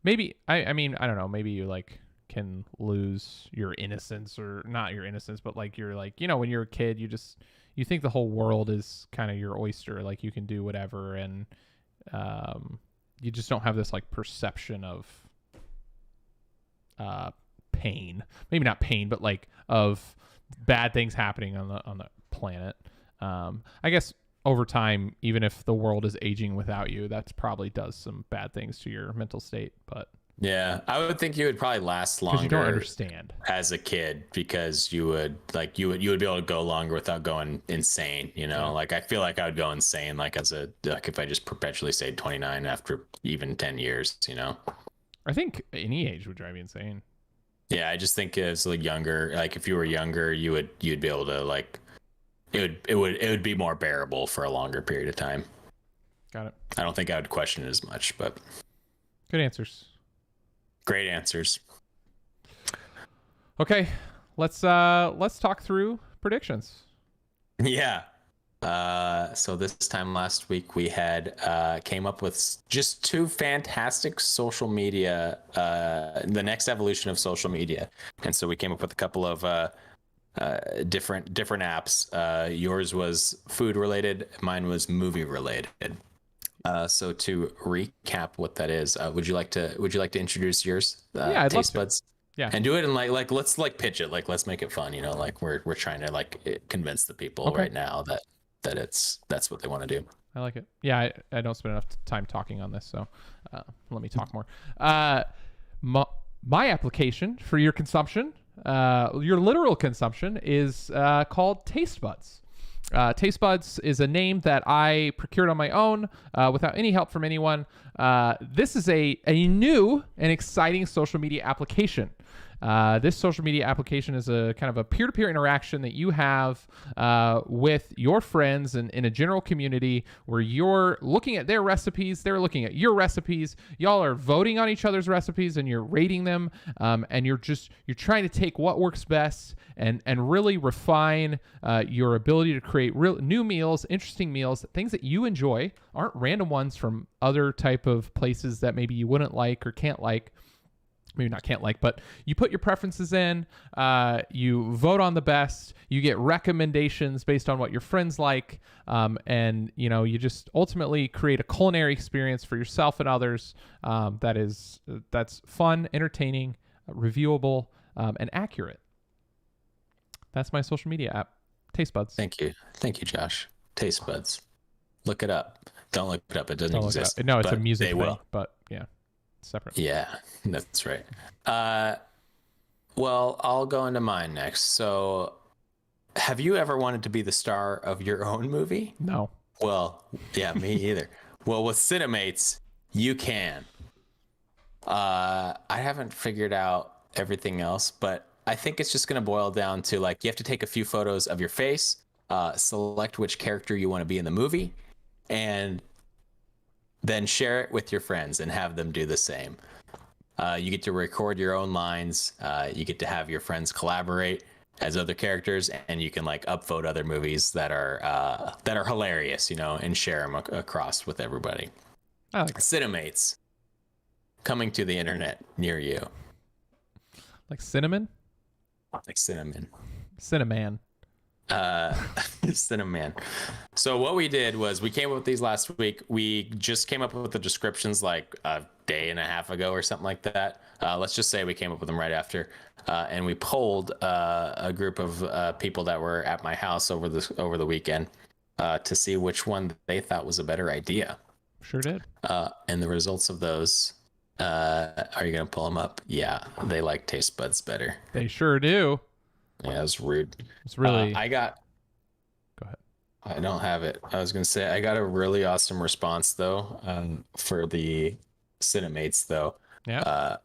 maybe I mean I don't know, maybe you like can lose your innocence, or not your innocence, but like you're like, you know, when you're a kid you think the whole world is kind of your oyster, like you can do whatever, and you just don't have this like perception of pain, maybe not pain, but like of bad things happening on the planet. I guess over time, even if the world is aging without you, that's probably does some bad things to your mental state, but yeah, I would think you would probably last longer. You don't understand as a kid, because you would be able to go longer without going insane. You know, like I feel like I would go insane, like if I just perpetually stayed 29 after even 10 years. You know, I think any age would drive you insane. Yeah, I just think as like younger, like if you were younger, you'd be able to like it would be more bearable for a longer period of time. Got it. I don't think I would question it as much, but good answers. Great answers. Okay, let's talk through predictions. Yeah. So this time last week we had came up with just 2 fantastic social media, the next evolution of social media, and so we came up with a couple of different apps. Yours was food related, mine was movie related. So to recap what that is, would you like to introduce yours? Yeah, I'd Taste love Buds. To. Yeah, and do it and like let's like pitch it, like let's make it fun. You know, like we're trying to like convince the people right now that that's what they want to do. I like it. Yeah, I don't spend enough time talking on this, so let me talk more. My application for your consumption, your literal consumption, is called Taste Buds. Taste Buds is a name that I procured on my own without any help from anyone. This is a new and exciting social media application. This social media application is a kind of a peer-to-peer interaction that you have with your friends and in a general community, where you're looking at their recipes, they're looking at your recipes, y'all are voting on each other's recipes and you're rating them, and you're trying to take what works best and really refine your ability to create real new meals, interesting meals, things that you enjoy, aren't random ones from other type of places that maybe you wouldn't like or can't like. Maybe not can't like, but you put your preferences in, you vote on the best, you get recommendations based on what your friends like, and you know, you just ultimately create a culinary experience for yourself and others that's fun, entertaining, reviewable, and accurate. That's my social media app, Taste Buds. Thank you, Josh. Taste Buds. Look it up. Don't look it up. It doesn't exist. No, it's a music thing, will. But yeah. Separate. Yeah, that's right. Well, I'll go into mine next. So, have you ever wanted to be the star of your own movie? No. Well, yeah, me either. Well, with Cinemates, you can. I haven't figured out everything else, but I think it's just going to boil down to like you have to take a few photos of your face, select which character you want to be in the movie, and then share it with your friends and have them do the same. You get to record your own lines. You get to have your friends collaborate. as other characters, and you can like upvote other movies that are hilarious, you know, and share them across with everybody. I like Cinemates coming to the internet near you. Like cinnamon? Like cinnamon. Cinnamon. Cinnamon. So what we did was we came up with these last week. We just came up with the descriptions like a day and a half ago or something like that. Let's just say we came up with them right after, and we polled a group of people that were at my house over the weekend to see which one they thought was a better idea. Sure did. And the results of those, are you gonna pull them up? Yeah, they like Taste Buds better. They sure do. Yeah, that's rude. It's really. Go ahead. I don't have it. I was gonna say I got a really awesome response though, for the Cinemates though. Yeah.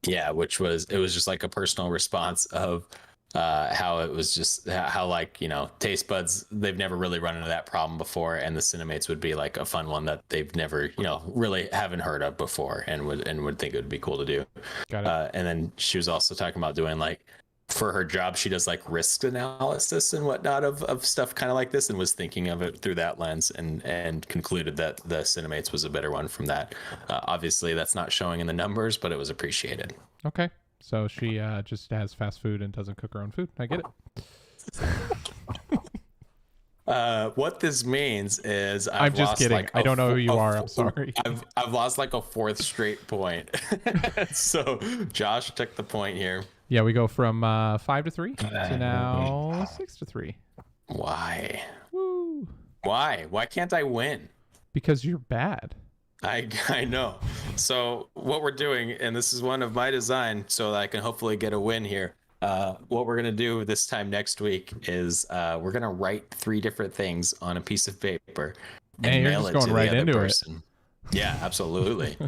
Yeah, which was just like a personal response of how it was just how like, you know, Taste Buds, they've never really run into that problem before, and the Cinemates would be like a fun one that they've never, you know, really haven't heard of before, and would think it would be cool to do. Got it. And then she was also talking about doing like, for her job, she does like risk analysis and whatnot of stuff kind of like this, and was thinking of it through that lens, and concluded that the Cinemates was a better one from that. Obviously, that's not showing in the numbers, but it was appreciated. Okay. So she just has fast food and doesn't cook her own food. I get it. What this means is I'm just kidding. Like I don't know who you are. I'm sorry. I've lost like a fourth straight point. So Josh took the point here. Yeah, we go from 5-3 to now 6-3. Why? Woo! Why can't I win? Because you're bad. I know. So what we're doing, and this is one of my design, so that I can hopefully get a win here. What we're gonna do this time next week is we're gonna write 3 different things on a piece of paper and mail it to the other person. Yeah, absolutely.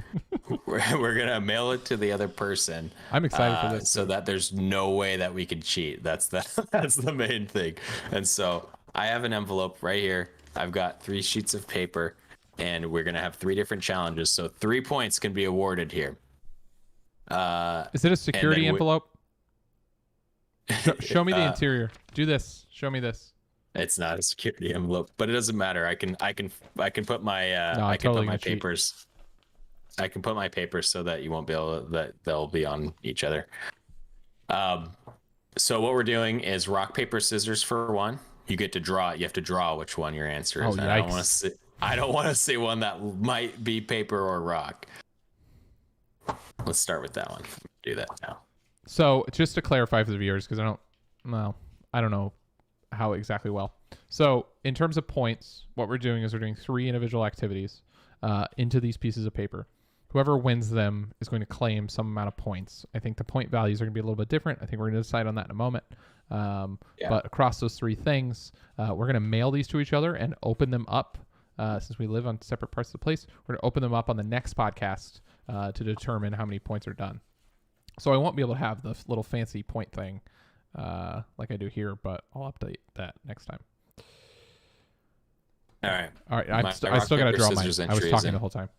we're gonna mail it to the other person. I'm excited for this, so that there's no way that we can cheat. That's the main thing. And so I have an envelope right here. I've got 3 sheets of paper, and we're gonna have 3 different challenges. So 3 points can be awarded here. Is it a security envelope? Show me the interior. Do this. Show me this. It's not a security envelope, but it doesn't matter. I can put my no, I can totally put my papers. Cheat. I can put my papers so that you won't be able to, that they'll be on each other. So what we're doing is rock, paper, scissors for one. You get to draw. You have to draw which one your answer is. Oh, I don't want to see one that might be paper or rock. Let's start with that one. Do that now. So just to clarify for the viewers, because I don't know how exactly well. So in terms of points, what we're doing is we're doing 3 individual activities into these pieces of paper. Whoever wins them is going to claim some amount of points. I think the point values are going to be a little bit different. I think we're going to decide on that in a moment. But across those 3 things, we're going to mail these to each other and open them up. Since we live on separate parts of the place, we're going to open them up on the next podcast to determine how many points are done. So I won't be able to have the little fancy point thing like I do here, but I'll update that next time. All right. I still got to draw mine. I was talking the whole time.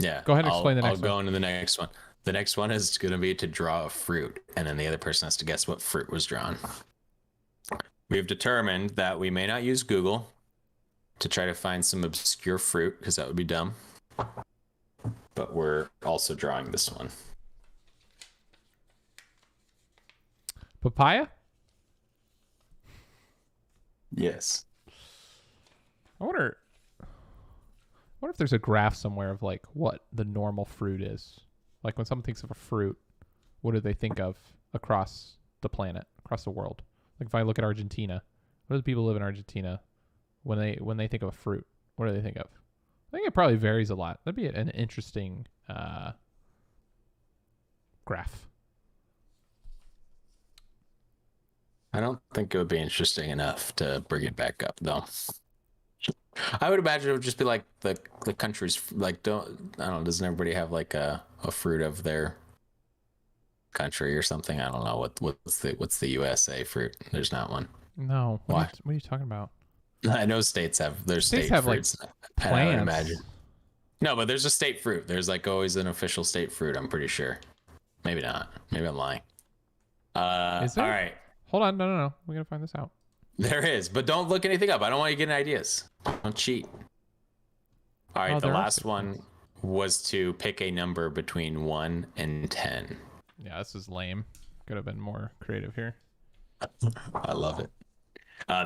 Yeah. Go ahead and explain the next one. I'll go into the next one. The next one is going to be to draw a fruit, and then the other person has to guess what fruit was drawn. We've determined that we may not use Google to try to find some obscure fruit, because that would be dumb. But we're also drawing this one. Papaya? Yes. I wonder if there's a graph somewhere of like what the normal fruit is. Like when someone thinks of a fruit, what do they think of across the planet, across the world? Like if I look at Argentina, what do the people live in Argentina when they think of a fruit? What do they think of? I think it probably varies a lot. That'd be an interesting graph. I don't think it would be interesting enough to bring it back up, though. I would imagine it would just be like the countries, like I don't know, doesn't everybody have like a fruit of their country or something? I don't know what's the USA fruit. There's not one. No. Why? What are you talking about? I know states have their states state have fruits. Like plants. I would imagine. No, but there's a state fruit. There's like always an official state fruit. I'm pretty sure. Maybe not. Maybe I'm lying. Is there? All right. Hold on. No. We're going to find this out. There is, but don't look anything up. I don't want you getting ideas. Don't cheat. All right, the last one was to pick a number between 1 and 10. Yeah, this is lame. Could have been more creative here. I love it.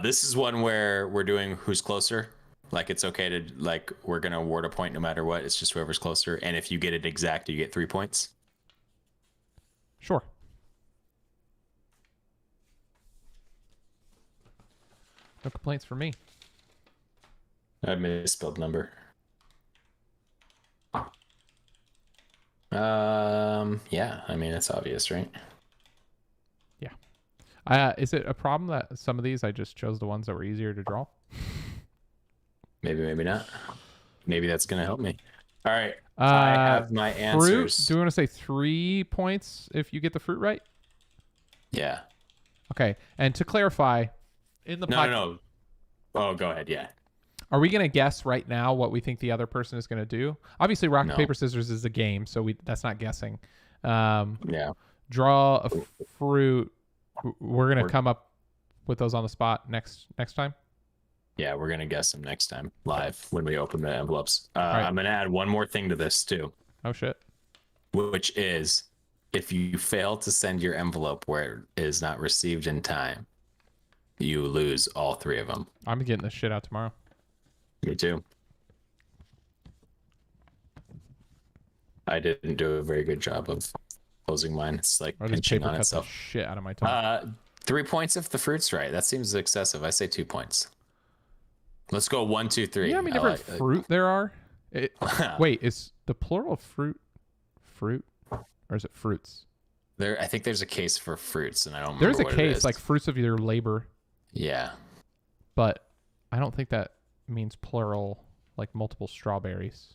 This is one where we're doing who's closer. Like, it's okay to, like, we're going to award a point no matter what. It's just whoever's closer. And if you get it exact, you get 3 points. Sure. No complaints for me. I misspelled number. Yeah, I mean, it's obvious, right? Yeah. Is it a problem that some of these I just chose the ones that were easier to draw? Maybe not. Maybe that's gonna help me. All right, I have my answers. Fruit. Do you want to say 3 points if you get the fruit right? Yeah. Okay. And to clarify, in the No. Oh, go ahead. Yeah. Are we gonna guess right now what we think the other person is gonna do? Obviously, rock paper scissors is a game, so that's not guessing. Yeah. Draw a fruit. We're gonna come up with those on the spot next time. Yeah, we're gonna guess them next time live when we open the envelopes. Right. I'm gonna add one more thing to this too. Oh shit. Which is, if you fail to send your envelope where it is not received in time, you lose all 3 of them. I'm getting this shit out tomorrow. Me too. I didn't do a very good job of closing mine. It's like pinching on itself. Shit out of my tongue. 3 points if the fruit's right. That seems excessive. I say 2 points. Let's go 1, 2, 3. You know how many different fruit there are? Wait, is the plural of fruit, or is it fruits? I think there's a case for fruits, and I don't. There's a case like fruits of your labor. Yeah. But I don't think that means plural, like multiple strawberries.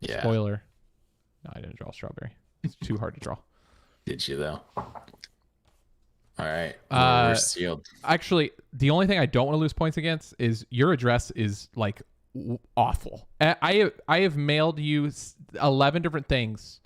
Yeah. Spoiler. No, I didn't draw a strawberry. It's too hard to draw. Did you though? All right. We're sealed. Actually, the only thing I don't want to lose points against is your address is like awful. I have mailed you 11 different things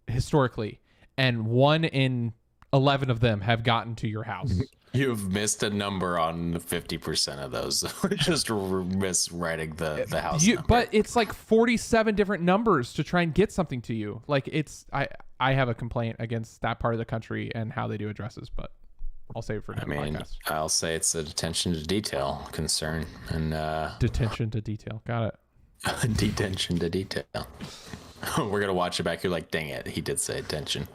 historically, and 1 in 11 of them have gotten to your house. You've missed a number on 50% of those. Just miswriting the house number. But it's like 47 different numbers to try and get something to you. Like I have a complaint against that part of the country and how they do addresses, but I'll save it for another podcast. I'll say it's a attention to detail concern and detention to detail. Got it. Detention to detail. We're gonna watch it back. You're like, dang it, he did say attention.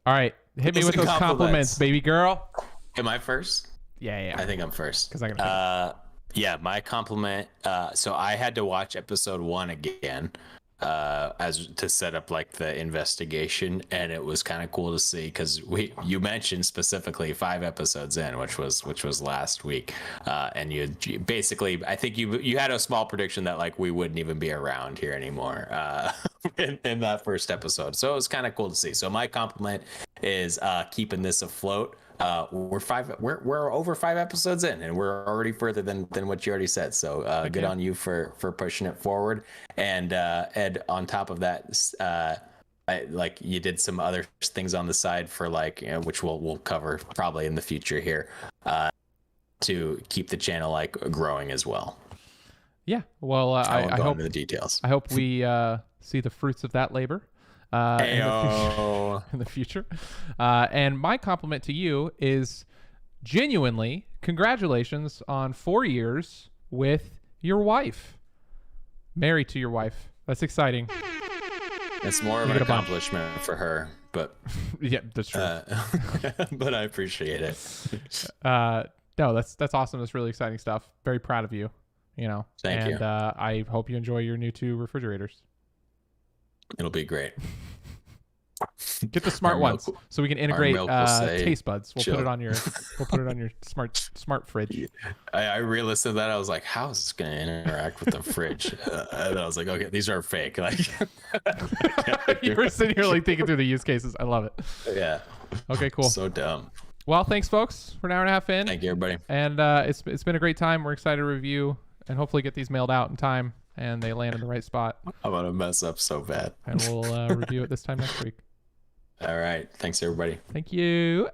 All right, hit me with those compliments, baby girl. Am I first? Yeah. I think I'm first. Because I gotta yeah, my compliment. So I had to watch episode 1 again, as to set up like the investigation, and it was kind of cool to see because you mentioned specifically 5 episodes in, which was last week, and you basically, I think you had a small prediction that like we wouldn't even be around here anymore in that first episode. So it was kind of cool to see. So my compliment is keeping this afloat. We're over 5 episodes in, and we're already further than what you already said. So good on you for pushing it forward. And Ed, on top of that, like you did some other things on the side for like, you know, which we'll cover probably in the future here, to keep the channel like growing as well. Yeah. Well, I go hope into the details. I hope we see the fruits of that labor. In the future. And my compliment to you is genuinely congratulations on 4 years with your wife. Married to your wife. That's exciting. It's more of an accomplishment for her, but yeah, that's true. But I appreciate it. No, that's awesome. That's really exciting stuff. Very proud of you. You know. Thank you. And I hope you enjoy your new 2 refrigerators. It'll be great. Get the smart ones so we can integrate taste buds. We'll put it on your smart fridge. I re-listened to that. I was like, how is this going to interact with the fridge? And I was like, okay, these are fake. Like you were sitting here like thinking through the use cases. I love it. Yeah. Okay, cool. So dumb. Well, thanks folks. We're an hour and a half in. Thank you, everybody. And it's been a great time. We're excited to review and hopefully get these mailed out in time and they land in the right spot. I'm going to mess up so bad. And we'll review it this time next week. All right. Thanks, everybody. Thank you.